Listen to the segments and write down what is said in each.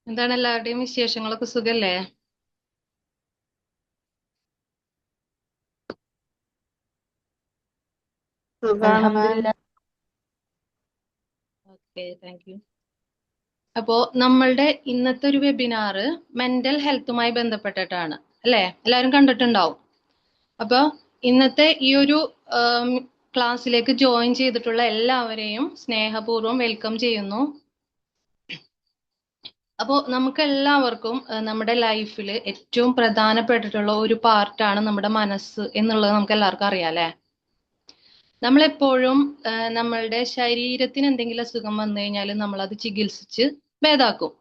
എന്താണ് എല്ലാവരുടെയും വിശേഷങ്ങളൊക്കെ സുഖല്ലേ? സുഖാണ് മാം. അൽഹംദുലില്ലാ. Okay, thank you. അപ്പോ നമ്മളുടെ ഇന്നത്തെ ഒരു വെബിനാറ് മെന്റൽ ഹെൽത്തുമായി ബന്ധപ്പെട്ടിട്ടാണ് അല്ലേ? എല്ലാവരും കണ്ടിട്ടുണ്ടാവും. അപ്പോൾ ഇന്നത്തെ ഈ ഒരു ക്ലാസ്സിലേക്ക് ജോയിൻ ചെയ്തിട്ടുള്ള എല്ലാവരെയും സ്നേഹപൂർവ്വം വെൽക്കം ചെയ്യുന്നു. അപ്പോൾ നമുക്ക് എല്ലാവർക്കും നമ്മുടെ ലൈഫിൽ ഏറ്റവും പ്രധാനപ്പെട്ടിട്ടുള്ള ഒരു പാർട്ടാണ് നമ്മുടെ മനസ്സ് എന്നുള്ളത് നമുക്ക് എല്ലാവർക്കും അറിയാം അല്ലേ? നമ്മളെപ്പോഴും നമ്മളുടെ ശരീരത്തിന് എന്തെങ്കിലും അസുഖം വന്നു കഴിഞ്ഞാൽ നമ്മളത് ചികിത്സിച്ച് ഭേദാക്കും.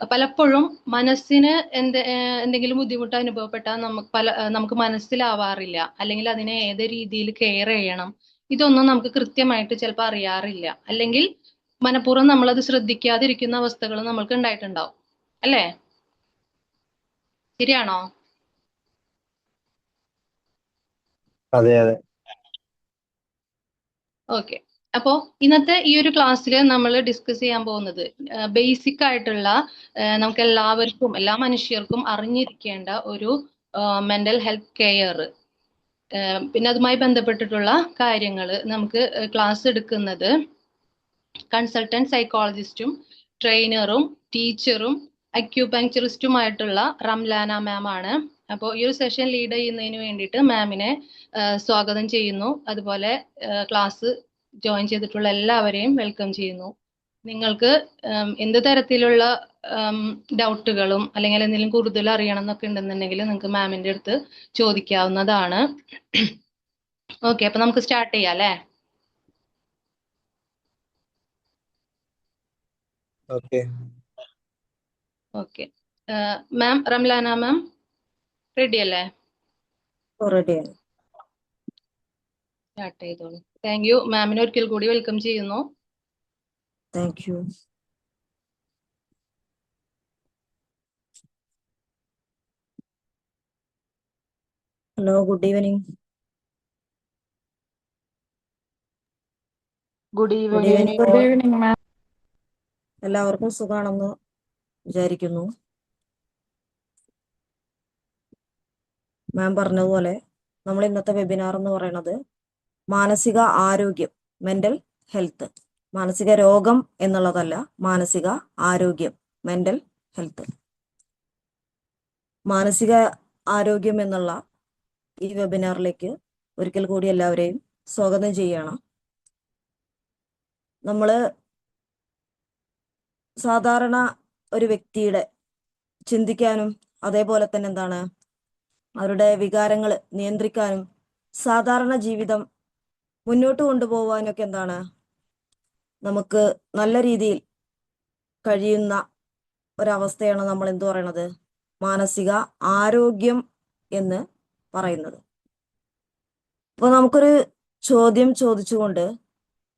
പലപ്പോഴും മനസ്സിന് എന്തെങ്കിലും ബുദ്ധിമുട്ട് അനുഭവപ്പെട്ടാൽ നമുക്ക് മനസ്സിലാവാറില്ല, അല്ലെങ്കിൽ അതിനെ ഏത് രീതിയിൽ കെയർ ചെയ്യണം ഇതൊന്നും നമുക്ക് കൃത്യമായിട്ട് ചിലപ്പോൾ അറിയാറില്ല, അല്ലെങ്കിൽ മനഃപൂർവ്വം നമ്മളത് ശ്രദ്ധിക്കാതിരിക്കുന്ന അവസ്ഥകൾ നമ്മൾക്ക് ഉണ്ടായിട്ടുണ്ടാവും അല്ലേ? ശരിയാണോ? അതെ അതെ. ഓക്കെ. അപ്പോ ഇന്നത്തെ ഈ ഒരു ക്ലാസ്സിൽ നമ്മൾ ഡിസ്കസ് ചെയ്യാൻ പോകുന്നത് ബേസിക് ആയിട്ടുള്ള നമുക്ക് എല്ലാവർക്കും എല്ലാ മനുഷ്യർക്കും അറിഞ്ഞിരിക്കേണ്ട ഒരു മെന്റൽ ഹെൽത്ത് കെയർ, പിന്നെ അതുമായി ബന്ധപ്പെട്ടിട്ടുള്ള കാര്യങ്ങൾ നമുക്ക് ക്ലാസ് എടുക്കുന്നത് കൺസൾട്ടന്റ് സൈക്കോളജിസ്റ്റും ട്രെയിനറും ടീച്ചറും അക്യൂപങ്ക്ചറിസ്റ്റുമായിട്ടുള്ള റംലാന മാം ആണ്. അപ്പോൾ ഈ ഒരു സെഷൻ ലീഡ് ചെയ്യുന്നതിന് വേണ്ടിയിട്ട് മാമിനെ സ്വാഗതം ചെയ്യുന്നു. അതുപോലെ ക്ലാസ് ജോയിൻ ചെയ്തിട്ടുള്ള എല്ലാവരെയും വെൽക്കം ചെയ്യുന്നു. നിങ്ങൾക്ക് എന്ത് തരത്തിലുള്ള ഡൗട്ടുകളും അല്ലെങ്കിൽ എന്തെങ്കിലും കൂടുതൽ അറിയണം എന്നൊക്കെ ഉണ്ടെന്നുണ്ടെങ്കിൽ നിങ്ങൾക്ക് മാമിന്റെ അടുത്ത് ചോദിക്കാവുന്നതാണ്. ഓക്കെ, അപ്പൊ നമുക്ക് സ്റ്റാർട്ട് ചെയ്യാം അല്ലേ? Okay. Okay ma'am, റംലാന ma'am ready അല്ലേ? റെഡിയാണ്. സ്റ്റാർട്ട് ചെയ്തോളൂ. Thank you. മാമിനെ ഒരിക്കൽ കൂടി വെൽക്കം ചെയ്യുന്നു. Thank you. Hello, good evening. Good good evening. Evening. Good evening മാം. എല്ലാവർക്കും സുഖാണെന്ന് വിചാരിക്കുന്നു. മാം പറഞ്ഞതുപോലെ നമ്മൾ ഇന്നത്തെ വെബിനാർ എന്ന് പറയുന്നത് മാനസിക ആരോഗ്യം, മെന്റൽ ഹെൽത്ത്. മാനസിക രോഗം എന്നുള്ളതല്ല, മാനസിക ആരോഗ്യം, മെന്റൽ ഹെൽത്ത്. മാനസിക ആരോഗ്യം എന്നുള്ള ഈ വെബിനാറിലേക്ക് ഒരിക്കൽ കൂടി എല്ലാവരെയും സ്വാഗതം ചെയ്യണം. നമ്മള് സാധാരണ ഒരു വ്യക്തിയുടെ ചിന്തിക്കാനും അതേപോലെ തന്നെ എന്താണ് അവരുടെ വികാരങ്ങൾ നിയന്ത്രിക്കാനും സാധാരണ ജീവിതം മുന്നോട്ട് കൊണ്ടുപോകാനൊക്കെ എന്താണ് നമുക്ക് നല്ല രീതിയിൽ കഴിയുന്ന ഒരവസ്ഥയാണ് നമ്മൾ എന്തു പറയണത്, മാനസിക ആരോഗ്യം എന്ന് പറയുന്നത്. അപ്പോൾ നമുക്കൊരു ചോദ്യം ചോദിച്ചുകൊണ്ട്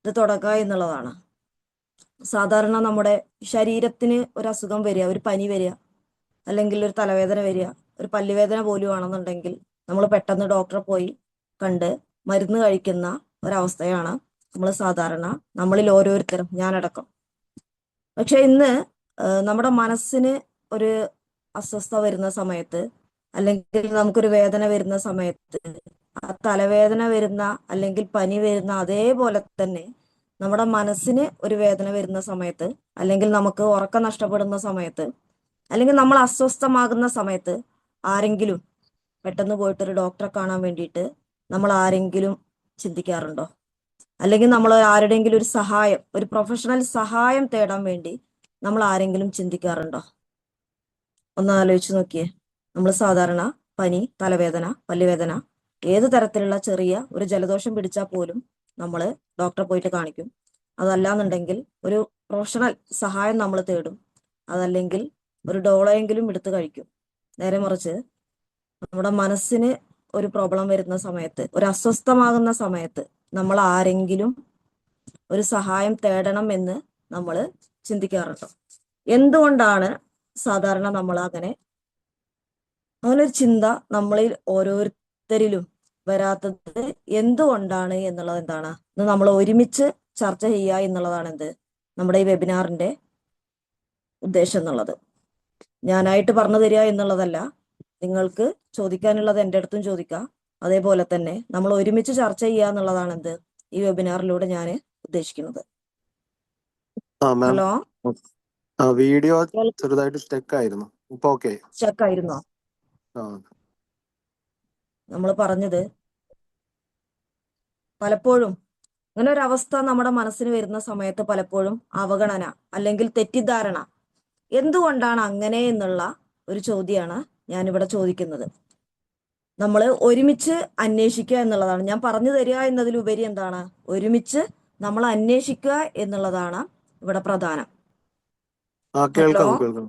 ഇത് തുടങ്ങുക എന്നുള്ളതാണ്. സാധാരണ നമ്മുടെ ശരീരത്തിന് ഒരു അസുഖം വരിക, ഒരു പനി വരിക, അല്ലെങ്കിൽ ഒരു തലവേദന വരിക, ഒരു പല്ലുവേദന പോലും ആണെന്നുണ്ടെങ്കിൽ നമ്മൾ പെട്ടെന്ന് ഡോക്ടറെ പോയി കണ്ട് മരുന്ന് കഴിക്കുന്ന ഒരവസ്ഥയാണ് നമ്മൾ സാധാരണ നമ്മളിൽ ഓരോരുത്തരും, ഞാനടക്കം. പക്ഷെ ഇന്ന് നമ്മുടെ മനസ്സിന് ഒരു അസ്വസ്ഥത വരുന്ന സമയത്ത്, അല്ലെങ്കിൽ നമുക്കൊരു വേദന വരുന്ന സമയത്ത്, ആ തലവേദന വരുന്ന അല്ലെങ്കിൽ പനി വരുന്ന അതേപോലെ തന്നെ നമ്മുടെ മനസ്സിന് ഒരു വേദന വരുന്ന സമയത്ത്, അല്ലെങ്കിൽ നമുക്ക് ഉറക്കം നഷ്ടപ്പെടുന്ന സമയത്ത്, അല്ലെങ്കിൽ നമ്മൾ അസ്വസ്ഥമാകുന്ന സമയത്ത് ആരെങ്കിലും പെട്ടെന്ന് പോയിട്ടൊരു ഡോക്ടറെ കാണാൻ വേണ്ടിയിട്ട് നമ്മൾ ആരെങ്കിലും ചിന്തിക്കാറുണ്ടോ? അല്ലെങ്കിൽ നമ്മൾ ആരുടെയെങ്കിലും ഒരു സഹായം, ഒരു പ്രൊഫഷണൽ സഹായം തേടാൻ വേണ്ടി നമ്മൾ ആരെങ്കിലും ചിന്തിക്കാറുണ്ടോ? ഒന്ന് ആലോചിച്ച് നോക്കിയേ. നമ്മൾ സാധാരണ പനി, തലവേദന, പല്ലുവേദന, ഏത് തരത്തിലുള്ള ചെറിയ ഒരു ജലദോഷം പിടിച്ചാൽ പോലും നമ്മൾ ഡോക്ടറെ പോയിട്ട് കാണിക്കും. അതല്ലാന്നുണ്ടെങ്കിൽ ഒരു പ്രൊഫഷണൽ സഹായം നമ്മൾ തേടും. അതല്ലെങ്കിൽ ഒരു ഡോളയെങ്കിലും എടുത്ത് കഴിക്കും. നേരെ മറിച്ച് നമ്മുടെ മനസ്സിന് ഒരു പ്രോബ്ലം വരുന്ന സമയത്ത്, ഒരു അസ്വസ്ഥമാകുന്ന സമയത്ത് നമ്മൾ ആരെങ്കിലും ഒരു സഹായം തേടണം എന്ന് നമ്മൾ ചിന്തിക്കാറുണ്ടോ? എന്തുകൊണ്ടാണ് സാധാരണ നമ്മൾ അങ്ങനൊരു ചിന്ത നമ്മളിൽ ഓരോരുത്തരിലും വരാത്തത് എന്തുകൊണ്ടാണ് എന്നുള്ളത് എന്താണ് ഇത് നമ്മൾ ഒരുമിച്ച് ചർച്ച ചെയ്യുക എന്നുള്ളതാണ് നമ്മുടെ ഈ വെബിനാറിന്റെ ഉദ്ദേശം എന്നുള്ളത്. ഞാനായിട്ട് പറഞ്ഞു തരിക എന്നുള്ളതല്ല, നിങ്ങൾക്ക് ചോദിക്കാനുള്ളത് എൻ്റെ അടുത്തും ചോദിക്കാം. അതേപോലെ തന്നെ നമ്മൾ ഒരുമിച്ച് ചർച്ച ചെയ്യുക എന്നുള്ളതാണ് എന്ത് ഈ വെബിനാറിലൂടെ ഞാൻ ഉദ്ദേശിക്കുന്നത്. ആ മാം, ഹലോ, വീഡിയോ ചെറുതായിട്ട് സ്റ്റക്ക് ആയിരുന്നു. ഇപ്പൊ ഓക്കെ. ചെക്കായിരുന്നോ? ആ നമ്മൾ പറഞ്ഞത് പലപ്പോഴും അങ്ങനെ ഒരു അവസ്ഥ നമ്മുടെ മനസ്സിന് വരുന്ന സമയത്ത് പലപ്പോഴും അവഗണന അല്ലെങ്കിൽ തെറ്റിദ്ധാരണ, എന്തുകൊണ്ടാണ് അങ്ങനെ എന്നുള്ള ഒരു ചോദ്യമാണ് ഞാനിവിടെ ചോദിക്കുന്നത്. നമ്മൾ ഒരുമിച്ച് അന്വേഷിക്കുക എന്നുള്ളതാണ് ഞാൻ പറഞ്ഞു തരിക എന്നതിലുപരി എന്താണ്, ഒരുമിച്ച് നമ്മൾ അന്വേഷിക്കുക എന്നുള്ളതാണ് ഇവിടെ പ്രധാനം. ആ ഹലോ, കേൾക്കാം കേൾക്കാം.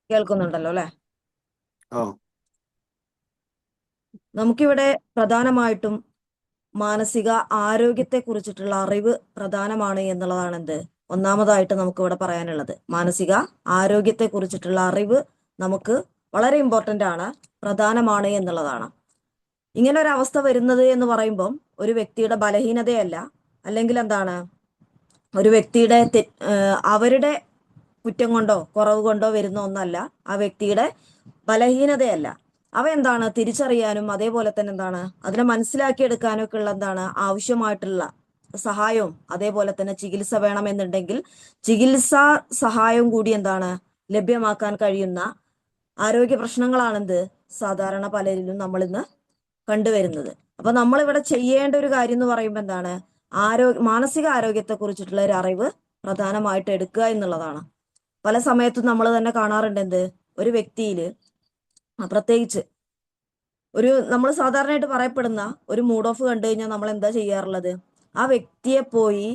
കേൾക്കുന്നുണ്ടല്ലോ അല്ലെ? ആ നമുക്കിവിടെ പ്രധാനമായിട്ടും മാനസിക ആരോഗ്യത്തെ കുറിച്ചിട്ടുള്ള അറിവ് പ്രധാനമാണ് എന്നുള്ളതാണ് എന്ത് ഒന്നാമതായിട്ട് നമുക്ക് ഇവിടെ പറയാനുള്ളത്. മാനസിക ആരോഗ്യത്തെ കുറിച്ചിട്ടുള്ള അറിവ് നമുക്ക് വളരെ ഇമ്പോർട്ടൻ്റ് ആണ്, പ്രധാനമാണ് എന്നുള്ളതാണ്. ഇങ്ങനെ ഒരു അവസ്ഥ വരുന്നത് എന്ന് പറയുമ്പം ഒരു വ്യക്തിയുടെ ബലഹീനതയല്ല, അല്ലെങ്കിൽ എന്താണ് ഒരു വ്യക്തിയുടെ അവരുടെ കുറ്റം കൊണ്ടോ കുറവ് കൊണ്ടോ വരുന്ന ഒന്നല്ല, ആ വ്യക്തിയുടെ ബലഹീനതയല്ല. അവ എന്താണ് തിരിച്ചറിയാനും അതേപോലെ തന്നെ എന്താണ് അതിനെ മനസ്സിലാക്കിയെടുക്കാനും ഒക്കെ ഉള്ള എന്താണ് ആവശ്യമായിട്ടുള്ള സഹായവും അതേപോലെ തന്നെ ചികിത്സ വേണമെന്നുണ്ടെങ്കിൽ ചികിത്സാ സഹായവും കൂടി എന്താണ് ലഭ്യമാക്കാൻ കഴിയുന്ന ആരോഗ്യ പ്രശ്നങ്ങളാണെന്ത് സാധാരണ പലരിലും നമ്മൾ ഇന്ന് കണ്ടുവരുന്നത്. അപ്പൊ നമ്മളിവിടെ ചെയ്യേണ്ട ഒരു കാര്യം എന്ന് പറയുമ്പോൾ എന്താണ്, മാനസിക ആരോഗ്യത്തെ കുറിച്ചിട്ടുള്ള ഒരു അറിവ് പ്രധാനമായിട്ട് എടുക്കുക എന്നുള്ളതാണ്. പല സമയത്തും നമ്മൾ തന്നെ കാണാറുണ്ട് എന്ത് ഒരു വ്യക്തിയിൽ പ്രത്യേകിച്ച് നമ്മൾ സാധാരണയായിട്ട് പറയപ്പെടുന്ന ഒരു മൂഡ് ഓഫ് കണ്ടു കഴിഞ്ഞാൽ നമ്മൾ എന്താ ചെയ്യാറുള്ളത്, ആ വ്യക്തിയെ പോയി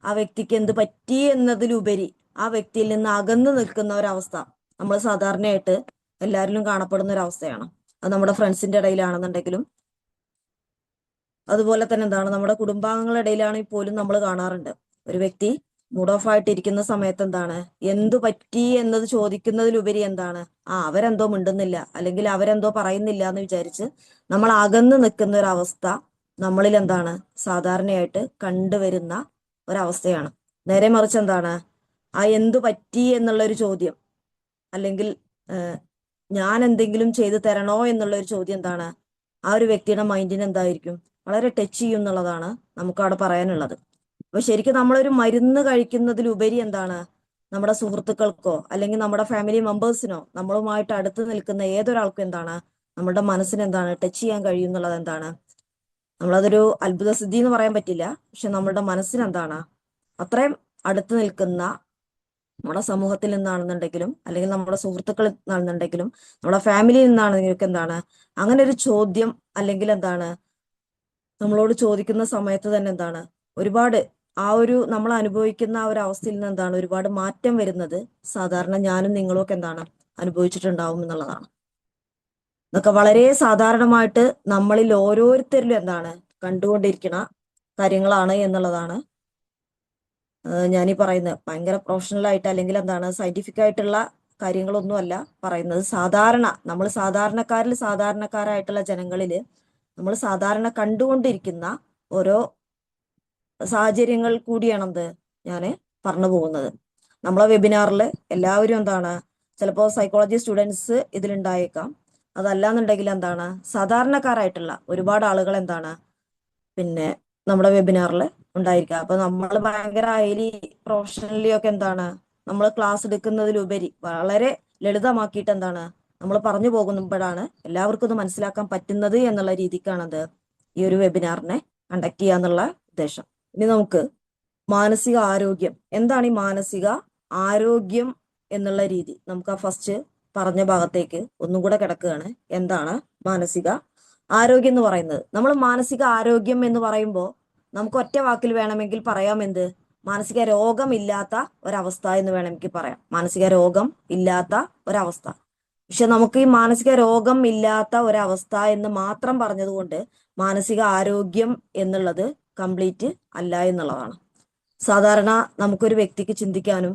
ആ വ്യക്തിക്ക് എന്ത് പറ്റി എന്നതിലുപരി ആ വ്യക്തിയിൽ നിന്ന് അകന്നു നിൽക്കുന്ന ഒരവസ്ഥ നമ്മൾ സാധാരണയായിട്ട് എല്ലാവരിലും കാണപ്പെടുന്ന ഒരു അവസ്ഥയാണ്. അത് നമ്മുടെ ഫ്രണ്ട്സിന്റെ ഇടയിലാണെന്നുണ്ടെങ്കിലും അതുപോലെ തന്നെ എന്താണ് നമ്മുടെ കുടുംബാംഗങ്ങളുടെ ഇടയിലാണെങ്കിൽ പോലും നമ്മൾ കാണാറുണ്ട്. ഒരു വ്യക്തി മൂഡ് ഓഫ് ആയിട്ട് ഇരിക്കുന്ന സമയത്ത് എന്താണ് എന്തു പറ്റി എന്നത് ചോദിക്കുന്നതിലുപരി എന്താണ് അവരെന്തോ മിണ്ടുന്നില്ല അല്ലെങ്കിൽ അവരെന്തോ പറയുന്നില്ല എന്ന് വിചാരിച്ച് നമ്മൾ അകന്ന് നിൽക്കുന്ന ഒരു അവസ്ഥ നമ്മളിൽ എന്താണ് സാധാരണയായിട്ട് കണ്ടുവരുന്ന ഒരവസ്ഥയാണ്. നേരെ മറിച്ച് എന്താണ് എന്തു പറ്റി എന്നുള്ളൊരു ചോദ്യം, അല്ലെങ്കിൽ ഞാൻ എന്തെങ്കിലും ചെയ്തു തരണോ എന്നുള്ള ഒരു ചോദ്യം എന്താണ് ആ ഒരു വ്യക്തിയുടെ മൈൻഡിന് എന്തായിരിക്കും വളരെ ടച്ച് ചെയ്യും എന്നുള്ളതാണ് നമുക്ക് അവിടെ പറയാനുള്ളത്. അപ്പൊ ശരിക്കും നമ്മളൊരു മരുന്ന് കഴിക്കുന്നതിലുപരി എന്താണ് നമ്മുടെ സുഹൃത്തുക്കൾക്കോ അല്ലെങ്കിൽ നമ്മുടെ ഫാമിലി മെമ്പേഴ്സിനോ നമ്മളുമായിട്ട് അടുത്ത് നിൽക്കുന്ന ഏതൊരാൾക്കും എന്താണ് നമ്മുടെ മനസ്സിന് എന്താണ് ടച്ച് ചെയ്യാൻ കഴിയും എന്നുള്ളത് എന്താണ്, നമ്മളതൊരു അത്ഭുത സിദ്ധി എന്ന് പറയാൻ പറ്റില്ല, പക്ഷെ നമ്മളുടെ മനസ്സിന് എന്താണ് അത്രയും അടുത്ത് നിൽക്കുന്ന നമ്മുടെ സമൂഹത്തിൽ നിന്നാണെന്നുണ്ടെങ്കിലും അല്ലെങ്കിൽ നമ്മുടെ സുഹൃത്തുക്കളിൽ നിന്നാണെന്നുണ്ടെങ്കിലും നമ്മുടെ ഫാമിലിയിൽ നിന്നാണെങ്കിലും എന്താണ് അങ്ങനെ ഒരു ചോദ്യം അല്ലെങ്കിൽ എന്താണ് നമ്മളോട് ചോദിക്കുന്ന സമയത്ത് തന്നെ എന്താണ് ഒരുപാട് നമ്മൾ അനുഭവിക്കുന്ന ആ ഒരു അവസ്ഥയിൽ നിന്ന് എന്താണ് ഒരുപാട് മാറ്റം വരുന്നത് സാധാരണ ഞാനും നിങ്ങളും ഒക്കെ എന്താണ് അനുഭവിച്ചിട്ടുണ്ടാവും എന്നുള്ളതാണ്. ഇതൊക്കെ വളരെ സാധാരണമായിട്ട് നമ്മളിൽ ഓരോരുത്തരിലും എന്താണ് കണ്ടുകൊണ്ടിരിക്കുന്ന കാര്യങ്ങളാണ് എന്നുള്ളതാണ് ഞാനീ പറയുന്നത്. ഭയങ്കര പ്രൊഫഷണൽ ആയിട്ട് അല്ലെങ്കിൽ എന്താണ് സയന്റിഫിക് ആയിട്ടുള്ള കാര്യങ്ങളൊന്നുമല്ല പറയുന്നത്. നമ്മൾ സാധാരണക്കാരായിട്ടുള്ള ജനങ്ങളില് നമ്മൾ സാധാരണ കണ്ടുകൊണ്ടിരിക്കുന്ന ഓരോ സാഹചര്യങ്ങൾ കൂടിയാണെന്ത് ഞാൻ പറഞ്ഞു പോകുന്നത്. നമ്മളെ വെബിനാറിൽ എല്ലാവരും എന്താണ് ചിലപ്പോൾ സൈക്കോളജി സ്റ്റുഡൻസ് ഇതിലുണ്ടായേക്കാം, അതല്ലാന്നുണ്ടെങ്കിൽ എന്താണ് സാധാരണക്കാരായിട്ടുള്ള ഒരുപാട് ആളുകൾ എന്താണ് നമ്മുടെ വെബിനാറിൽ ഉണ്ടായിരിക്കുക. അപ്പൊ നമ്മൾ ഭയങ്കര ഹൈലി പ്രൊഫഷണലി ഒക്കെ എന്താണ് നമ്മൾ ക്ലാസ് എടുക്കുന്നതിലുപരി വളരെ ലളിതമാക്കിയിട്ട് എന്താണ് നമ്മൾ പറഞ്ഞു പോകുമ്പോഴാണ് എല്ലാവർക്കും ഇത് മനസ്സിലാക്കാൻ പറ്റുന്നത് എന്നുള്ള രീതിക്കാണത് ഈ ഒരു വെബിനാറിനെ കണ്ടക്ട് ചെയ്യുക എന്നുള്ള ഉദ്ദേശം. ഇനി നമുക്ക് മാനസിക ആരോഗ്യം എന്താണ്, ഈ മാനസിക ആരോഗ്യം എന്നുള്ള രീതി നമുക്ക് ആ ഫസ്റ്റ് പറഞ്ഞ ഭാഗത്തേക്ക് ഒന്നും കൂടെ കിടക്കുകയാണ്. എന്താണ് മാനസിക ആരോഗ്യം എന്ന് പറയുന്നത്? നമ്മൾ മാനസിക ആരോഗ്യം എന്ന് പറയുമ്പോൾ നമുക്ക് ഒറ്റ വാക്കിൽ വേണമെങ്കിൽ പറയാം എന്ത് മാനസിക രോഗമില്ലാത്ത ഒരവസ്ഥ എന്ന് വേണമെങ്കിൽ പറയാം. മാനസിക രോഗം ഇല്ലാത്ത ഒരവസ്ഥ. പക്ഷെ നമുക്ക് ഈ മാനസിക രോഗം ഇല്ലാത്ത ഒരവസ്ഥ എന്ന് മാത്രം പറഞ്ഞതുകൊണ്ട് മാനസിക ആരോഗ്യം എന്നുള്ളത് കംപ്ലീറ്റ് അല്ല എന്നുള്ളതാണ്. സാധാരണ നമുക്കൊരു വ്യക്തിക്ക് ചിന്തിക്കാനും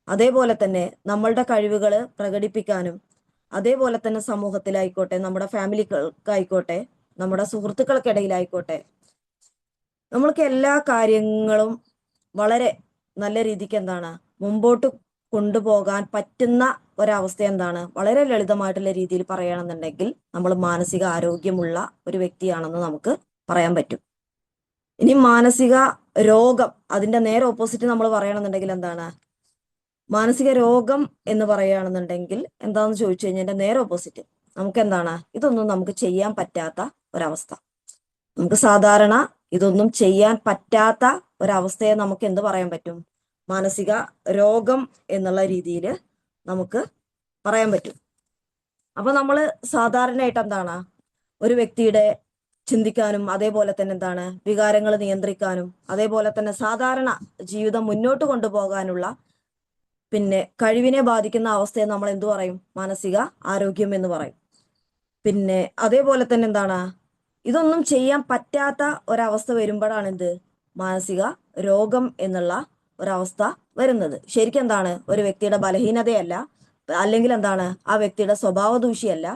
അതേപോലെ തന്നെ നമ്മളുടെ കഴിവുകൾ പ്രകടിപ്പിക്കാനും അതേപോലെ തന്നെ സമൂഹത്തിലായിക്കോട്ടെ നമ്മുടെ ഫാമിലികൾക്കായിക്കോട്ടെ നമ്മുടെ സുഹൃത്തുക്കൾക്കിടയിലായിക്കോട്ടെ നമ്മൾക്ക് എല്ലാ കാര്യങ്ങളും വളരെ നല്ല രീതിക്ക് എന്താണ് മുമ്പോട്ട് കൊണ്ടുപോകാൻ പറ്റുന്ന ഒരവസ്ഥ എന്താണ്, വളരെ ലളിതമായിട്ടുള്ള രീതിയിൽ പറയുകയാണെന്നുണ്ടെങ്കിൽ നമ്മൾ മാനസിക ആരോഗ്യമുള്ള ഒരു വ്യക്തിയാണെന്ന് നമുക്ക് പറയാൻ പറ്റും. ഇനി മാനസിക രോഗം, അതിന്റെ നേരെ ഓപ്പോസിറ്റ് നമ്മൾ പറയണമെന്നുണ്ടെങ്കിൽ എന്താണ്, മാനസിക രോഗം എന്ന് പറയുകയാണെന്നുണ്ടെങ്കിൽ എന്താണെന്ന് ചോദിച്ചു കഴിഞ്ഞാൽ എന്റെ നേരെ ഓപ്പോസിറ്റ് നമുക്ക് എന്താണ്, ഇതൊന്നും നമുക്ക് ചെയ്യാൻ പറ്റാത്ത ഒരവസ്ഥ. നമുക്ക് സാധാരണ ഇതൊന്നും ചെയ്യാൻ പറ്റാത്ത ഒരവസ്ഥയെ നമുക്ക് എന്ത് പറയാൻ പറ്റും, മാനസിക രോഗം എന്നുള്ള രീതിയിൽ നമുക്ക് പറയാൻ പറ്റും. അപ്പൊ നമ്മൾ സാധാരണയായിട്ട് എന്താണ്, ഒരു വ്യക്തിയുടെ ചിന്തിക്കാനും അതേപോലെ തന്നെ എന്താണ് വികാരങ്ങൾ നിയന്ത്രിക്കാനും അതേപോലെ തന്നെ സാധാരണ ജീവിതം മുന്നോട്ട് കൊണ്ടുപോകാനുള്ള പിന്നെ കഴിവിനെ ബാധിക്കുന്ന അവസ്ഥയെ നമ്മൾ എന്തു പറയും, മാനസിക ആരോഗ്യം എന്ന് പറയും. പിന്നെ അതേപോലെ തന്നെ എന്താണ്, ഇതൊന്നും ചെയ്യാൻ പറ്റാത്ത ഒരവസ്ഥ വരുമ്പോഴാണ് എന്ത്, മാനസിക രോഗം എന്നുള്ള ഒരവസ്ഥ വരുന്നത്. ശരിക്കും എന്താണ്, ഒരു വ്യക്തിയുടെ ബലഹീനതയല്ല, അല്ലെങ്കിൽ എന്താണ് ആ വ്യക്തിയുടെ സ്വഭാവ ദൂഷ്യമല്ല,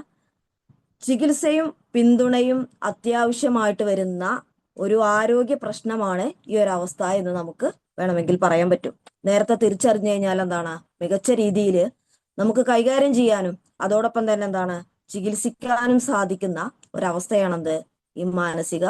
ചികിത്സയും പിന്തുണയും അത്യാവശ്യമായിട്ട് വരുന്ന ഒരു ആരോഗ്യ പ്രശ്നമാണ് ഈ ഒരു അവസ്ഥ എന്ന് നമുക്ക് വേണമെങ്കിൽ പറയാൻ പറ്റും. നേരത്തെ തിരിച്ചറിഞ്ഞു കഴിഞ്ഞാൽ എന്താണ്, മികച്ച രീതിയിൽ നമുക്ക് കൈകാര്യം ചെയ്യാനും അതോടൊപ്പം തന്നെ എന്താണ് ചികിത്സിക്കാനും സാധിക്കുന്ന ഒരവസ്ഥയാണെന്ത്, ഈ മാനസിക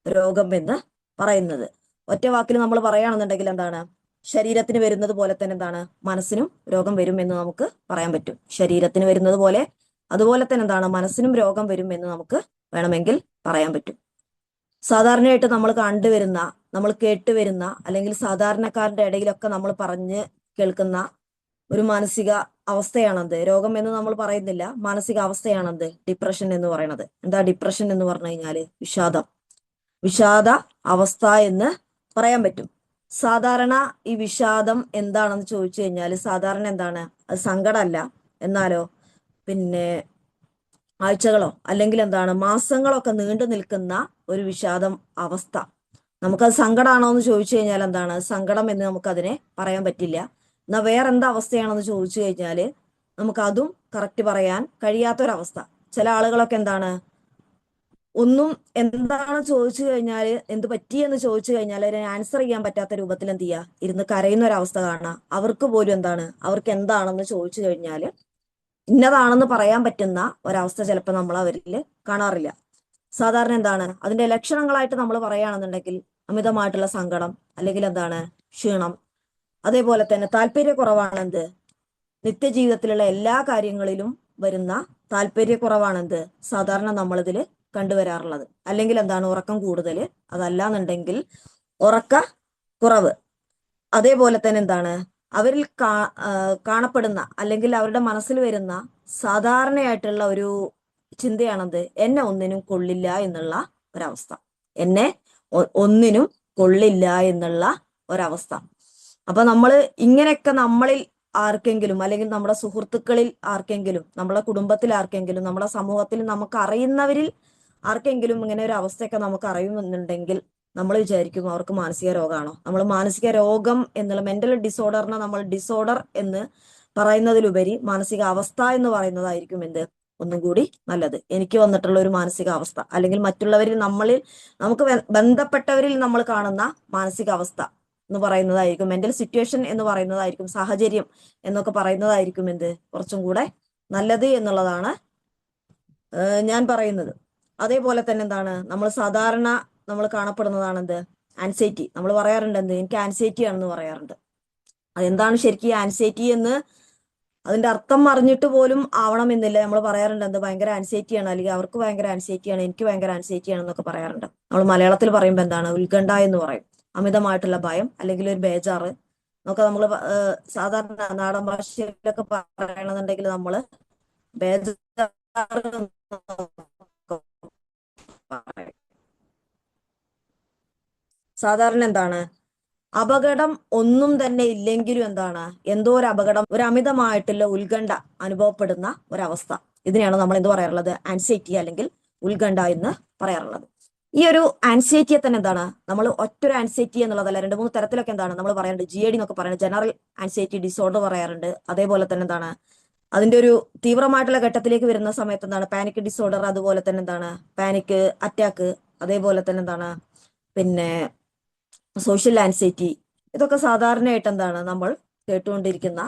രോഗം എന്ന് പറയുന്നത്. ഒറ്റ വാക്കിൽ നമ്മൾ പറയുകയാണെന്നുണ്ടെങ്കിൽ എന്താണ്, ശരീരത്തിന് വരുന്നത് പോലെ തന്നെ എന്താണ് മനസ്സിനും രോഗം വരും എന്ന് നമുക്ക് പറയാൻ പറ്റും. ശരീരത്തിന് വരുന്നത് പോലെ അതുപോലെ തന്നെ എന്താണ് മനസ്സിനും രോഗം വരും എന്ന് നമുക്ക് വേണമെങ്കിൽ പറയാൻ പറ്റും. സാധാരണയായിട്ട് നമ്മൾ കണ്ടുവരുന്ന, നമ്മൾ കേട്ടുവരുന്ന, അല്ലെങ്കിൽ സാധാരണക്കാരുടെ ഇടയിലൊക്കെ നമ്മൾ പറഞ്ഞ് കേൾക്കുന്ന ഒരു മാനസിക അവസ്ഥയാണത്. രോഗം എന്ന് നമ്മൾ പറയുന്നില്ല, മാനസിക അവസ്ഥയാണത് ഡിപ്രഷൻ എന്ന് പറയുന്നത്. എന്താ ഡിപ്രഷൻ എന്ന് പറഞ്ഞു കഴിഞ്ഞാല് വിഷാദ അവസ്ഥ എന്ന് പറയാൻ പറ്റും. സാധാരണ ഈ വിഷാദം എന്താണെന്ന് ചോദിച്ചു കഴിഞ്ഞാൽ സാധാരണ എന്താണ്, അത് സങ്കടമല്ല, എന്നാലോ പിന്നെ ആഴ്ചകളോ അല്ലെങ്കിൽ എന്താണ് മാസങ്ങളോ ഒക്കെ നീണ്ടു നിൽക്കുന്ന ഒരു വിഷാദം അവസ്ഥ. നമുക്കത് സങ്കടമാണോ എന്ന് ചോദിച്ചു കഴിഞ്ഞാൽ എന്താണ്, സങ്കടം എന്ന് നമുക്കതിനെ പറയാൻ പറ്റില്ല. എന്നാൽ വേറെ എന്താ അവസ്ഥയാണെന്ന് ചോദിച്ചു കഴിഞ്ഞാൽ നമുക്കതും കറക്റ്റ് പറയാൻ കഴിയാത്തൊരവസ്ഥ. ചില ആളുകളൊക്കെ എന്താണ്, ഒന്നും എന്താണ് ചോദിച്ചു കഴിഞ്ഞാൽ, എന്ത് പറ്റിയെന്ന് ചോദിച്ചു കഴിഞ്ഞാൽ അതിന് ആൻസർ ചെയ്യാൻ പറ്റാത്ത രൂപത്തിൽ എന്ത് ചെയ്യുക, ഇരുന്ന് കരയുന്ന ഒരവസ്ഥ കാണാം. അവർക്ക് പോലും എന്താണ്, അവർക്ക് എന്താണെന്ന് ചോദിച്ചു കഴിഞ്ഞാൽ ഇന്നതാണെന്ന് പറയാൻ പറ്റുന്ന ഒരവസ്ഥ ചിലപ്പോൾ നമ്മൾ അവരിൽ കാണാറില്ല. സാധാരണ എന്താണ് അതിന്റെ ലക്ഷണങ്ങളായിട്ട് നമ്മൾ പറയുകയാണെന്നുണ്ടെങ്കിൽ അമിതമായിട്ടുള്ള സങ്കടം, അല്ലെങ്കിൽ എന്താണ് ക്ഷീണം, അതേപോലെ തന്നെ താല്പര്യക്കുറവാണെന്ത്, നിത്യജീവിതത്തിലുള്ള എല്ലാ കാര്യങ്ങളിലും വരുന്ന താല്പര്യക്കുറവാണെന്ത് സാധാരണ നമ്മളിതിൽ കണ്ടുവരാറുള്ളത്. അല്ലെങ്കിൽ എന്താണ് ഉറക്കം കൂടുതൽ, അതല്ലാന്നുണ്ടെങ്കിൽ ഉറക്ക കുറവ്. അതേപോലെ തന്നെ എന്താണ് അവരിൽ കാണപ്പെടുന്ന അല്ലെങ്കിൽ അവരുടെ മനസ്സിൽ വരുന്ന സാധാരണയായിട്ടുള്ള ഒരു ചിന്തയാണത്, എന്നെ ഒന്നിനും കൊള്ളില്ല എന്നുള്ള ഒരവസ്ഥ. എന്നെ ഒന്നിനും കൊള്ളില്ല എന്നുള്ള ഒരവസ്ഥ. അപ്പൊ നമ്മൾ ഇങ്ങനെയൊക്കെ നമ്മളിൽ ആർക്കെങ്കിലും, അല്ലെങ്കിൽ നമ്മുടെ സുഹൃത്തുക്കളിൽ ആർക്കെങ്കിലും, നമ്മുടെ കുടുംബത്തിൽ ആർക്കെങ്കിലും, നമ്മുടെ സമൂഹത്തിൽ നമുക്ക് അറിയുന്നവരിൽ ആർക്കെങ്കിലും ഇങ്ങനെ ഒരു അവസ്ഥയൊക്കെ നമുക്ക് അറിയുമെന്നുണ്ടെങ്കിൽ നമ്മൾ വിചാരിക്കും അവർക്ക് മാനസിക രോഗമാണോ. നമ്മൾ മാനസിക രോഗം എന്നുള്ള മെന്റൽ ഡിസോർഡറിനെ നമ്മൾ ഡിസോർഡർ എന്ന് പറയുന്നതിലുപരി മാനസിക അവസ്ഥ എന്ന് പറയുന്നതായിരിക്കും എന്ത് ഒന്നും കൂടി നല്ലത്. എനിക്ക് വന്നിട്ടുള്ള ഒരു മാനസിക അവസ്ഥ, അല്ലെങ്കിൽ മറ്റുള്ളവരിൽ നമുക്ക് ബന്ധപ്പെട്ടവരിൽ നമ്മൾ കാണുന്ന മാനസിക അവസ്ഥ എന്ന് പറയുന്നതായിരിക്കും, മെന്റൽ സിറ്റുവേഷൻ എന്ന് പറയുന്നതായിരിക്കും, സാഹചര്യം എന്നൊക്കെ പറയുന്നതായിരിക്കും എന്ത് കുറച്ചും കൂടെ നല്ലത് എന്നുള്ളതാണ് ഞാൻ പറയുന്നത്. അതേപോലെ തന്നെ എന്താണ് നമ്മൾ സാധാരണ നമ്മൾ കാണപ്പെടുന്നതാണ് എന്ത് ആൻസൈറ്റി. നമ്മൾ പറയാറുണ്ട് എന്ത്, എനിക്ക് ആൻസൈറ്റി ആണെന്ന് പറയാറുണ്ട്. അതെന്താണ് ശരിക്കും ആൻസൈറ്റി എന്ന് അതിന്റെ അർത്ഥം അറിഞ്ഞിട്ട് പോലും ആവണമെന്നില്ല. നമ്മൾ പറയാറുണ്ട് എന്ത് ഭയങ്കര ആൻസൈറ്റിയാണ്, അല്ലെങ്കിൽ അവർക്ക് ഭയങ്കര ആൻസൈറ്റിയാണ്, എനിക്ക് ഭയങ്കര ആൻസൈറ്റിയാണ് എന്നൊക്കെ പറയാറുണ്ട്. നമ്മൾ മലയാളത്തിൽ പറയുമ്പോൾ എന്താണ് ഉത്കണ്ഠ എന്ന് പറയും. അമിതമായിട്ടുള്ള ഭയം അല്ലെങ്കിൽ ഒരു ബേജാറ് എന്നൊക്കെ നമ്മൾ സാധാരണ നാടൻ ഭാഷയിലൊക്കെ പറയണമെന്നുണ്ടെങ്കിൽ നമ്മൾ ബേജാറ് സാധാരണ എന്താണ് അപകടം ഒന്നും തന്നെ ഇല്ലെങ്കിലും എന്താണ് എന്തോ ഒരു അപകടം, ഒരു അമിതമായിട്ടുള്ള ഉത്കണ്ഠ അനുഭവപ്പെടുന്ന ഒരവസ്ഥ, ഇതിനെയാണ് നമ്മൾ എന്ത് പറയാറുള്ളത്, ആൻസൈറ്റി അല്ലെങ്കിൽ ഉത്കണ്ഠ എന്ന് പറയാറുള്ളത്. ഈ ഒരു ആൻസൈറ്റിയെ തന്നെ എന്താണ് നമ്മൾ ഒറ്റൊരു ആൻസൈറ്റി എന്നുള്ളതല്ല, 2-3 തരത്തിലൊക്കെ എന്താണ് നമ്മൾ പറയാറുണ്ട്. GAD എന്നൊക്കെ പറയുന്നത് ജനറൽ ആൻസൈറ്റി ഡിസോർഡർ പറയാറുണ്ട്. അതേപോലെ തന്നെ എന്താണ് അതിന്റെ ഒരു തീവ്രമായിട്ടുള്ള ഘട്ടത്തിലേക്ക് വരുന്ന സമയത്ത് എന്താണ് പാനിക് ഡിസോർഡർ, അതുപോലെ തന്നെ എന്താണ് പാനിക് അറ്റാക്ക്, അതേപോലെ തന്നെ എന്താണ് പിന്നെ സോഷ്യൽ ആൻസൈറ്റി. ഇതൊക്കെ സാധാരണയായിട്ട് എന്താണ് നമ്മൾ കേട്ടുകൊണ്ടിരിക്കുന്ന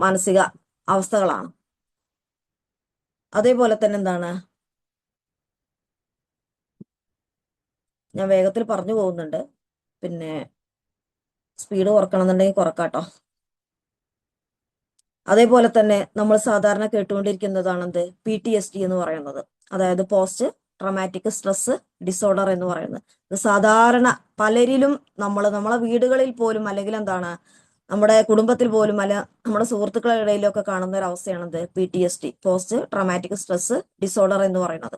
മാനസിക അവസ്ഥകളാണ്. അതേപോലെ തന്നെ എന്താണ്, ഞാൻ വേഗത്തിൽ പറഞ്ഞു പോകുന്നുണ്ട്, പിന്നെ സ്പീഡ് കുറക്കണമെന്നുണ്ടെങ്കിൽ കുറക്കാട്ടോ. അതേപോലെ തന്നെ നമ്മൾ സാധാരണ കേട്ടുകൊണ്ടിരിക്കുന്നതാണെന്ത് PTSD എന്ന് പറയുന്നത്, അതായത് പോസ്റ്റ് ട്രോമാറ്റിക് സ്ട്രെസ് ഡിസോർഡർ എന്ന് പറയുന്നത്. ഇത് സാധാരണ പലരിലും നമ്മളെ വീടുകളിൽ പോലും, അല്ലെങ്കിൽ എന്താണ് നമ്മുടെ കുടുംബത്തിൽ പോലും, അല്ല നമ്മുടെ സുഹൃത്തുക്കളുടെ ഇടയിലൊക്കെ കാണുന്ന ഒരു അവസ്ഥയാണത് PTSD, post traumatic stress disorder എന്ന് പറയുന്നത്.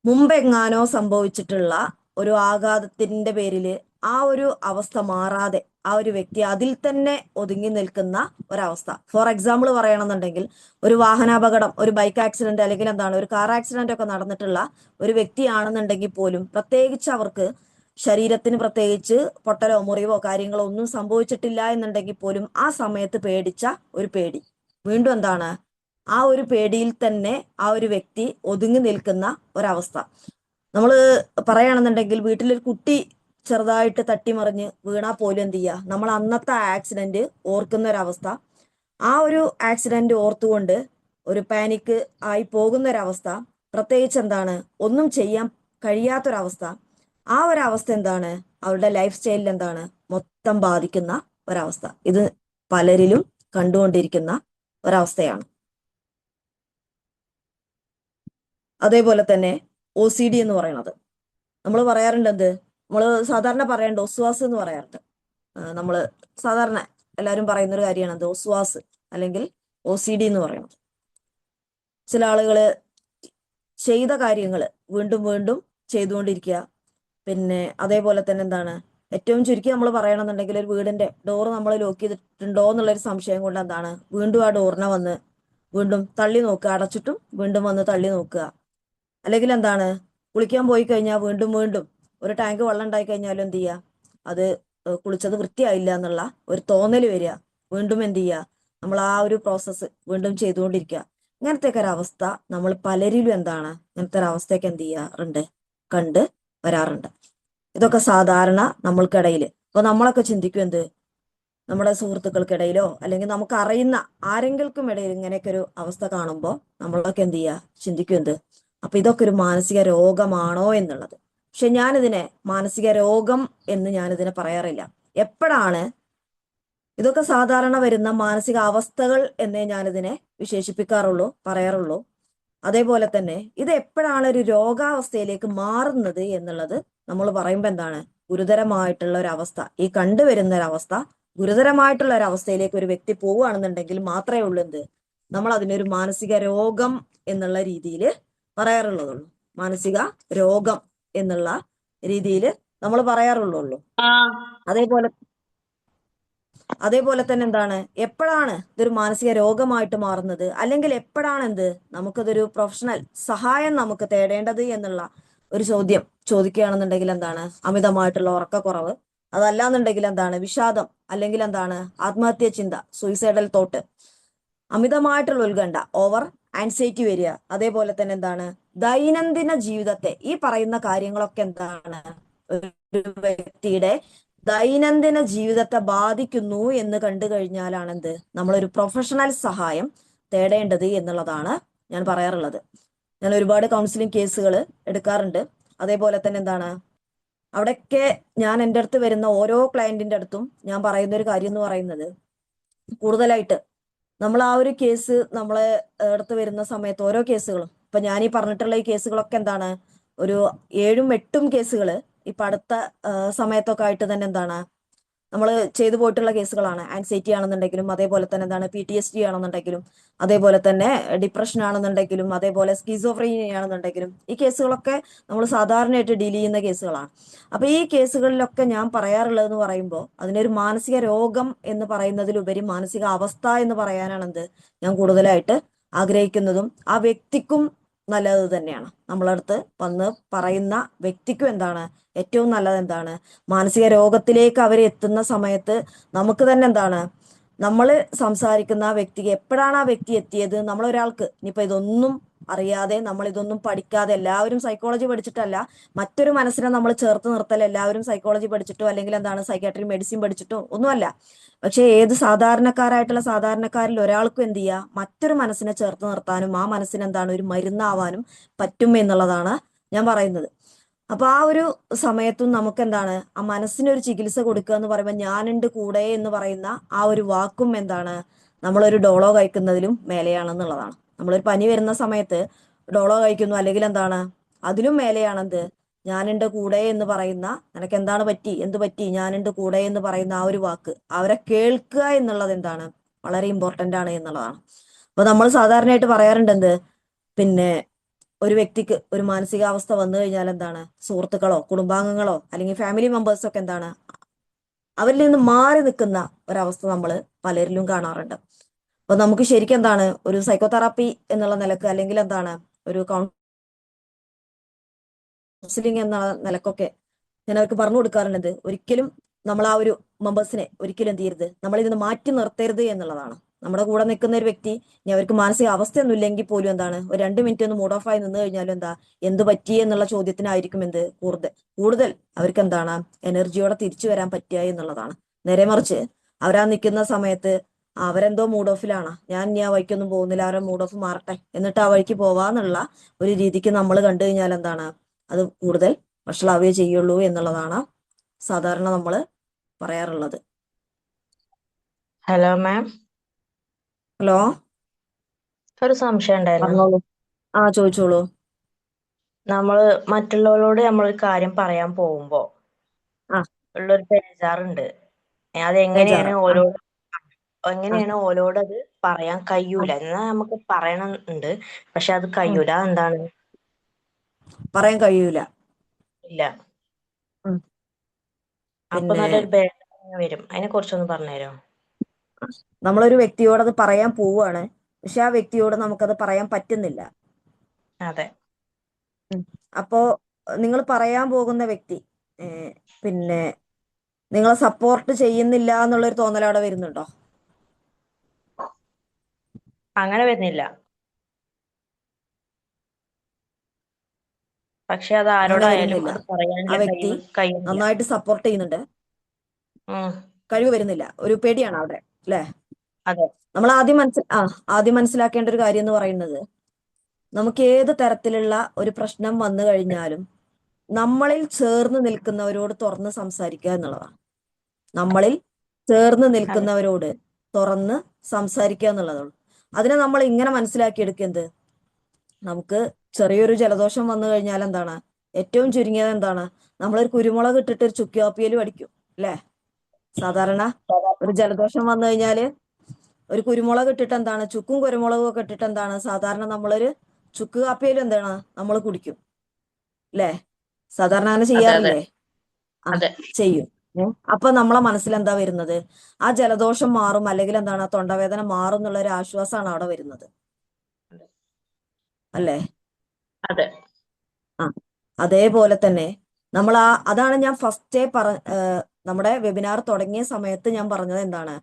മുമ്പെങ്ങാനോ സംഭവിച്ചിട്ടുള്ള ഒരു ആഘാതത്തിന്റെ പേരിൽ ആ ഒരു അവസ്ഥ മാറാതെ ആ ഒരു വ്യക്തി അതിൽ തന്നെ ഒതുങ്ങി നിൽക്കുന്ന ഒരവസ്ഥ. ഫോർ എക്സാമ്പിൾ പറയണമെന്നുണ്ടെങ്കിൽ, ഒരു വാഹനാപകടം, ഒരു ബൈക്ക് ആക്സിഡന്റ്, അല്ലെങ്കിൽ എന്താണ് ഒരു കാർ ആക്സിഡന്റ് ഒക്കെ നടന്നിട്ടുള്ള ഒരു വ്യക്തിയാണെന്നുണ്ടെങ്കിൽ പോലും, പ്രത്യേകിച്ച് അവർക്ക് ശരീരത്തിന് പ്രത്യേകിച്ച് പൊട്ടലോ മുറിവോ കാര്യങ്ങളോ ഒന്നും സംഭവിച്ചിട്ടില്ല എന്നുണ്ടെങ്കിൽ പോലും, ആ സമയത്ത് പേടിച്ച ഒരു പേടി വീണ്ടും എന്താണ് ആ ഒരു പേടിയിൽ തന്നെ ആ ഒരു വ്യക്തി ഒതുങ്ങി നിൽക്കുന്ന ഒരവസ്ഥ. നമ്മൾ പറയുകയാണെന്നുണ്ടെങ്കിൽ, വീട്ടിലൊരു കുട്ടി ചെറുതായിട്ട് തട്ടിമറിഞ്ഞ് വീണാൽ പോലും എന്ത് ചെയ്യുക, നമ്മൾ അന്നത്തെ ആക്സിഡന്റ് ഓർക്കുന്ന ഒരവസ്ഥ, ആ ഒരു ആക്സിഡന്റ് ഓർത്തുകൊണ്ട് ഒരു പാനിക് ആയി പോകുന്ന ഒരവസ്ഥ, പ്രത്യേകിച്ച് എന്താണ് ഒന്നും ചെയ്യാൻ കഴിയാത്തൊരവസ്ഥ. ആ ഒരവസ്ഥ എന്താണ് അവരുടെ ലൈഫ് സ്റ്റൈലിൽ എന്താണ് മൊത്തം ബാധിക്കുന്ന ഒരവസ്ഥ. ഇത് പലരിലും കണ്ടുകൊണ്ടിരിക്കുന്ന ഒരവസ്ഥയാണ്. അതേപോലെ തന്നെ OCD എന്ന് പറയുന്നത്, നമ്മൾ പറയാറുണ്ട് എന്ത്, നമ്മൾ സാധാരണ പറയേണ്ട ഒസ്വാസ് എന്ന് പറയാറുണ്ട്. നമ്മൾ സാധാരണ എല്ലാവരും പറയുന്ന ഒരു കാര്യമാണ് അത് ഒസ്വാസ് അല്ലെങ്കിൽ OCD എന്ന് പറയുന്നത്. ചില ആളുകള് ചെയ്ത കാര്യങ്ങൾ വീണ്ടും വീണ്ടും ചെയ്തുകൊണ്ടിരിക്കുക. പിന്നെ അതേപോലെ തന്നെ എന്താണ്, ഏറ്റവും ചുരുക്കി നമ്മൾ പറയണമെന്നുണ്ടെങ്കിൽ, ഒരു വീടിന്റെ ഡോറ് നമ്മൾ ലോക്ക് ചെയ്തിട്ടുണ്ടോ എന്നുള്ളൊരു സംശയം കൊണ്ട് എന്താണ് വീണ്ടും ആ ഡോറിനെ വന്ന് വീണ്ടും തള്ളി നോക്കുക, അടച്ചിട്ടും വീണ്ടും വന്ന് തള്ളി നോക്കുക. അല്ലെങ്കിൽ എന്താണ് കുളിക്കാൻ പോയി കഴിഞ്ഞാൽ വീണ്ടും വീണ്ടും ഒരു ടാങ്ക് വെള്ളം ഉണ്ടായി കഴിഞ്ഞാലും എന്ത് ചെയ്യുക, അത് കുളിച്ചത് വൃത്തിയായില്ല എന്നുള്ള ഒരു തോന്നൽ വരിക, വീണ്ടും എന്ത് ചെയ്യുക, നമ്മൾ ആ ഒരു പ്രോസസ്സ് വീണ്ടും ചെയ്തുകൊണ്ടിരിക്കുക. ഇങ്ങനത്തെ ഒക്കെ ഒരവസ്ഥ നമ്മൾ പലരിലും എന്താണ് ഇങ്ങനത്തെ ഒരു അവസ്ഥയൊക്കെ എന്ത് ചെയ്യാറുണ്ട്, കണ്ട് വരാറുണ്ട്. ഇതൊക്കെ സാധാരണ നമ്മൾക്കിടയിൽ. അപ്പൊ നമ്മളൊക്കെ ചിന്തിക്കും എന്ത്, നമ്മുടെ സുഹൃത്തുക്കൾക്കിടയിലോ അല്ലെങ്കിൽ നമുക്ക് അറിയുന്ന ആരെങ്കിലും ഇടയിൽ ഇങ്ങനെയൊക്കെ ഒരു അവസ്ഥ കാണുമ്പോൾ നമ്മളൊക്കെ എന്ത് ചെയ്യുക, ചിന്തിക്കും എന്ത്, അപ്പൊ ഇതൊക്കെ ഒരു മാനസിക രോഗമാണോ എന്നുള്ളത്. പക്ഷെ ഞാനിതിനെ മാനസിക രോഗം എന്ന് ഞാനിതിനെ പറയാറില്ല. എപ്പോഴാണ് ഇതൊക്കെ സാധാരണ വരുന്ന മാനസിക അവസ്ഥകൾ എന്നേ ഞാനിതിനെ വിശേഷിപ്പിക്കാറുള്ളൂ, പറയാറുള്ളൂ. അതേപോലെ തന്നെ ഇത് എപ്പോഴാണ് ഒരു രോഗാവസ്ഥയിലേക്ക് മാറുന്നത് എന്നുള്ളത് നമ്മൾ പറയുമ്പോൾ എന്താണ്, ഗുരുതരമായിട്ടുള്ള ഒരു അവസ്ഥ, ഈ കണ്ടുവരുന്ന ഒരവസ്ഥ ഗുരുതരമായിട്ടുള്ള ഒരു അവസ്ഥയിലേക്ക് ഒരു വ്യക്തി പോവുകയാണെന്നുണ്ടെങ്കിൽ മാത്രമേ ഉള്ളൂ എന്ത്, നമ്മൾ അതിനൊരു മാനസിക രോഗം എന്നുള്ള രീതിയിൽ പറയാറുള്ളതുള്ളൂ. മാനസിക രോഗം എന്നുള്ള രീതിയിൽ നമ്മൾ പറയാറുള്ളൂ. അതേപോലെ തന്നെ എന്താണ്, എപ്പോഴാണ് ഇതൊരു മാനസിക രോഗമായിട്ട് മാറുന്നത്, അല്ലെങ്കിൽ എപ്പോഴാണ് എന്ത് നമുക്കതൊരു പ്രൊഫഷണൽ സഹായം നമുക്ക് തേടേണ്ടത് എന്നുള്ള ഒരു ചോദ്യം ചോദിക്കുകയാണെന്നുണ്ടെങ്കിൽ എന്താണ്, അമിതമായിട്ടുള്ള ഉറക്കക്കുറവ്, അതല്ലാന്നുണ്ടെങ്കിൽ എന്താണ് വിഷാദം, അല്ലെങ്കിൽ എന്താണ് ആത്മഹത്യ ചിന്ത, സൂയിസൈഡൽ തോട്ട്, അമിതമായിട്ടുള്ള ഉത്കണ്ഠ, ഓവർ ആൻസൈറ്റി വരിക. അതേപോലെ തന്നെ എന്താണ് ദൈനംദിന ജീവിതത്തെ, ഈ പറയുന്ന കാര്യങ്ങളൊക്കെ എന്താണ് ഒരു വ്യക്തിയുടെ ദൈനംദിന ജീവിതത്തെ ബാധിക്കുന്നു എന്ന് കണ്ടു കഴിഞ്ഞാലാണ് എന്ത് നമ്മളൊരു പ്രൊഫഷണൽ സഹായം തേടേണ്ടത് എന്നുള്ളതാണ് ഞാൻ പറയാറുള്ളത്. ഞാൻ ഒരുപാട് കൗൺസിലിംഗ് കേസുകൾ എടുക്കാറുണ്ട്. അതേപോലെ തന്നെ എന്താണ് അവിടെയൊക്കെ ഞാൻ എൻ്റെ അടുത്ത് വരുന്ന ഓരോ ക്ലയന്റിന്റെ അടുത്തും ഞാൻ പറയുന്ന ഒരു കാര്യം എന്ന് പറയുന്നത്, കൂടുതലായിട്ട് നമ്മൾ ആ ഒരു കേസ് നമ്മളെ അടുത്ത് വരുന്ന സമയത്ത് ഓരോ കേസുകളും, ഇപ്പൊ ഞാൻ ഈ പറഞ്ഞിട്ടുള്ള ഈ കേസുകളൊക്കെ എന്താണ് ഒരു 7ഉം 8ഉം കേസുകൾ ഇപ്പൊ അടുത്ത സമയത്തൊക്കെ ആയിട്ട് തന്നെ എന്താണ് നമ്മൾ ചെയ്തു പോയിട്ടുള്ള കേസുകളാണ്. ആൻസൈറ്റി ആണെന്നുണ്ടെങ്കിലും, അതേപോലെ തന്നെ എന്താണ് PTSD ആണെന്നുണ്ടെങ്കിലും, അതേപോലെ തന്നെ ഡിപ്രഷൻ ആണെന്നുണ്ടെങ്കിലും, അതേപോലെ സ്കിസോഫ്രീനിയ ആണെന്നുണ്ടെങ്കിലും, ഈ കേസുകളൊക്കെ നമ്മൾ സാധാരണയായിട്ട് ഡീൽ ചെയ്യുന്ന കേസുകളാണ്. അപ്പൊ ഈ കേസുകളിലൊക്കെ ഞാൻ പറയാറുള്ളതെന്ന് പറയുമ്പോൾ, അതിനൊരു മാനസിക രോഗം എന്ന് പറയുന്നതിലുപരി മാനസിക അവസ്ഥ എന്ന് പറയാനാണ് എന്ത് ഞാൻ കൂടുതലായിട്ട് ആഗ്രഹിക്കുന്നതും ആ വ്യക്തിക്കും നല്ലത് തന്നെയാണ്. നമ്മളടുത്ത് വന്ന് പറയുന്ന വ്യക്തിക്കും എന്താണ് ഏറ്റവും നല്ലത്, എന്താണ് മാനസിക രോഗത്തിലേക്ക് അവർ എത്തുന്ന സമയത്ത് നമുക്ക് തന്നെ എന്താണ് നമ്മൾ സംസാരിക്കുന്ന ആ വ്യക്തിക്ക് എപ്പോഴാണ് ആ വ്യക്തി എത്തിയത്, നമ്മളൊരാൾക്ക് ഇനിയിപ്പോ ഇതൊന്നും അറിയാതെ നമ്മൾ ഇതൊന്നും പഠിക്കാതെ എല്ലാവരും സൈക്കോളജി പഠിച്ചിട്ടല്ല, മറ്റൊരു മനസ്സിനെ നമ്മൾ ചേർത്ത് നിർത്തൽ എല്ലാവരും സൈക്കോളജി പഠിച്ചിട്ടോ അല്ലെങ്കിൽ എന്താണ് സൈക്കാട്രി മെഡിസിൻ പഠിച്ചിട്ടോ ഒന്നുമല്ല. പക്ഷെ ഏത് സാധാരണക്കാരായിട്ടുള്ള സാധാരണക്കാരിൽ ഒരാൾക്കും എന്ത് ചെയ്യുക, മറ്റൊരു മനസ്സിനെ ചേർത്ത് നിർത്താനും ആ മനസ്സിന് എന്താണ് ഒരു മരുന്നാവാനും പറ്റും എന്നുള്ളതാണ് ഞാൻ പറയുന്നത്. അപ്പൊ ആ ഒരു സമയത്തും നമുക്ക് എന്താണ് ആ മനസ്സിനൊരു ചികിത്സ കൊടുക്കുക എന്ന് പറയുമ്പോൾ ഞാനുണ്ട് കൂടെ എന്ന് പറയുന്ന ആ ഒരു വാക്കും എന്താണ് നമ്മളൊരു ഡോളോ കഴിക്കുന്നതിലും മേലെയാണെന്നുള്ളതാണ്. നമ്മളൊരു പനി വരുന്ന സമയത്ത് ഡോളോ കഴിക്കുന്നു അല്ലെങ്കിൽ എന്താണ് അതിലും മേലെയാണെന്ത് ഞാനുണ്ട് കൂടെ എന്ന് പറയുന്ന, നിനക്ക് എന്താണ് പറ്റി, എന്ത് പറ്റി, ഞാനുണ്ട് കൂടെ എന്ന് പറയുന്ന ആ ഒരു വാക്ക്, അവരെ കേൾക്കുക എന്നുള്ളത് എന്താണ് വളരെ ഇമ്പോർട്ടന്റ് ആണ് എന്നുള്ളതാണ്. അപ്പൊ നമ്മൾ സാധാരണയായിട്ട് പറയാറുണ്ട് എന്ത്, പിന്നെ ഒരു വ്യക്തിക്ക് ഒരു മാനസികാവസ്ഥ വന്നു കഴിഞ്ഞാൽ എന്താണ് സുഹൃത്തുക്കളോ കുടുംബാംഗങ്ങളോ അല്ലെങ്കിൽ ഫാമിലി മെമ്പേഴ്സോ ഒക്കെ എന്താണ് അവരിൽ നിന്ന് മാറി നിൽക്കുന്ന ഒരവസ്ഥ നമ്മൾ പലരിലും കാണാറുണ്ട്. അപ്പൊ നമുക്ക് ശരിക്കും എന്താണ് ഒരു സൈക്കോതെറാപ്പി എന്നുള്ള നിലക്ക് അല്ലെങ്കിൽ എന്താണ് ഒരു കൗൺസിലിംഗ് എന്ന നിലക്കൊക്കെ ഞാൻ അവർക്ക് പറഞ്ഞു കൊടുക്കാറുള്ളത്, ഒരിക്കലും നമ്മൾ ആ ഒരു മെമ്പേഴ്സിനെ ഒരിക്കലും എന്ത് ചെയ്യരുത്, നമ്മൾ ഇതിന് മാറ്റി നിർത്തരുത് എന്നുള്ളതാണ്. നമ്മുടെ കൂടെ നിൽക്കുന്ന ഒരു വ്യക്തി ഇനി അവർക്ക് മാനസിക അവസ്ഥയൊന്നും ഇല്ലെങ്കിൽ പോലും എന്താണ് ഒരു 2 മിനിറ്റ് ഒന്ന് മൂഡ് ഓഫ് ആയി നിന്ന് കഴിഞ്ഞാലും എന്താ എന്ത് പറ്റി എന്നുള്ള ചോദ്യത്തിനായിരിക്കും എന്ത് കൂടുതൽ അവർക്ക് എന്താണ് എനർജിയോടെ തിരിച്ചു വരാൻ പറ്റുക എന്നുള്ളതാണ്. നേരെ മറിച്ച് അവരാ നിൽക്കുന്ന സമയത്ത് അവരെന്തോ മൂഡ് ഓഫിലാണ്, ഞാൻ ഇനി ആ വഴിക്കൊന്നും പോകുന്നില്ല, അവരെ മൂഡ് ഓഫ് മാറട്ടെ എന്നിട്ട് ആ വഴിക്ക് പോവാന്നുള്ള ഒരു രീതിക്ക് നമ്മൾ കണ്ടു കഴിഞ്ഞാൽ എന്താണ് അത് കൂടുതൽ വഷളാവുകയേ ചെയ്യുള്ളൂ എന്നുള്ളതാണ് സാധാരണ നമ്മൾ പറയാറുള്ളത്. ഹലോ മാം, ഹലോ, ഒരു സംശയം ഉണ്ടായിരുന്നു. പറഞ്ഞോളൂ. ആ, ചോദിച്ചോളൂ. നമ്മള് മറ്റുള്ളവരോട് നമ്മളൊരു കാര്യം പറയാൻ പോകുമ്പോ ആ, ഉള്ളൊരു ബേജാറുണ്ട്. ബേജാറ്. ആ, ആ, എങ്ങനെയാണ് ഓലോട് അത് പറയാൻ ആ, കഴിയൂല. എന്നാ നമുക്ക് പറയണുണ്ട്, പക്ഷെ അത് ഉം, കഴിയൂല. എന്താണ്? പറയാൻ കഴിയൂല. ഇല്ല. ഉം, അപ്പൊ പിന്നെ നല്ലൊരു ബേജാർ വരും. അതിനെ കുറിച്ചൊന്ന് പറഞ്ഞുതരോ? നമ്മളൊരു വ്യക്തിയോട് അത് പറയാൻ പോവുകയാണ്, പക്ഷെ ആ വ്യക്തിയോട് നമുക്കത് പറയാൻ പറ്റുന്നില്ല. അതെ. അപ്പോ നിങ്ങൾ പറയാൻ പോകുന്ന വ്യക്തി പിന്നെ നിങ്ങളെ സപ്പോർട്ട് ചെയ്യുന്നില്ല എന്നുള്ളൊരു തോന്നൽ അവിടെ വരുന്നുണ്ടോ? അങ്ങനെ വരുന്നില്ല. പക്ഷെ അത് അങ്ങനെ ആരോടായാലും വരുന്നില്ല. അത് ആ പറയാനുള്ള വ്യക്തി കഴിയുന്നില്ല. നന്നായിട്ട് സപ്പോർട്ട് ചെയ്യുന്നുണ്ട്, ഉം. കഴിവ് വരുന്നില്ല, ഒരു പേടിയാണ് അവിടെ അല്ലെ? അതെ. നമ്മൾ ആദ്യം മനസ്സിലാക്കേണ്ട ഒരു കാര്യം എന്ന് പറയുന്നത്, നമുക്ക് ഏത് തരത്തിലുള്ള ഒരു പ്രശ്നം വന്നു കഴിഞ്ഞാലും നമ്മളിൽ ചേർന്ന് നിൽക്കുന്നവരോട് തുറന്ന് സംസാരിക്കുക എന്നുള്ളതാണ്. നമ്മളിൽ ചേർന്ന് അതെ. നിൽക്കുന്നവരോട് തുറന്ന് സംസാരിക്കുക എന്നുള്ളതാണ്. അതിനെ നമ്മൾ ഇങ്ങനെ മനസ്സിലാക്കിയെടുക്കുന്നത്, നമുക്ക് ചെറിയൊരു ജലദോഷം വന്നു കഴിഞ്ഞാൽ എന്താണ് ഏറ്റവും ചുരുങ്ങിയത് എന്താണ്, നമ്മളൊരു കുരുമുളക് ഇട്ടിട്ട് ഒരു ചുക്ക് കാപ്പിയിൽ അടിക്കും അല്ലെ? സാധാരണ ഒരു ജലദോഷം വന്നു കഴിഞ്ഞാല് ഒരു കുരുമുളക് ഇട്ടിട്ട് എന്താണ്, ചുക്കും കുരുമുളകും ഒക്കെ ഇട്ടിട്ട് എന്താണ് സാധാരണ നമ്മളൊരു ചുക്ക് കാപ്പിയിൽ എന്താണ് നമ്മൾ കുടിക്കും അല്ലെ? സാധാരണ അങ്ങനെ അതെ. അതെ. ചെയ്യാറില്ലേ? ആ, അതെ. ചെയ്യും. അപ്പൊ നമ്മളെ മനസ്സിൽ എന്താ വരുന്നത്, ആ ജലദോഷം മാറും അല്ലെങ്കിൽ എന്താണ് തൊണ്ടവേദന മാറും എന്നുള്ള ഒരു ആശ്വാസമാണ് അവിടെ വരുന്നത് അല്ലേ? അതെ. ആ, അതേപോലെ തന്നെ നമ്മൾ അതാണ് ഞാൻ ഫസ്റ്റേ നമ്മുടെ വെബിനാർ തുടങ്ങിയ സമയത്ത് ഞാൻ പറഞ്ഞത് എന്താണ്,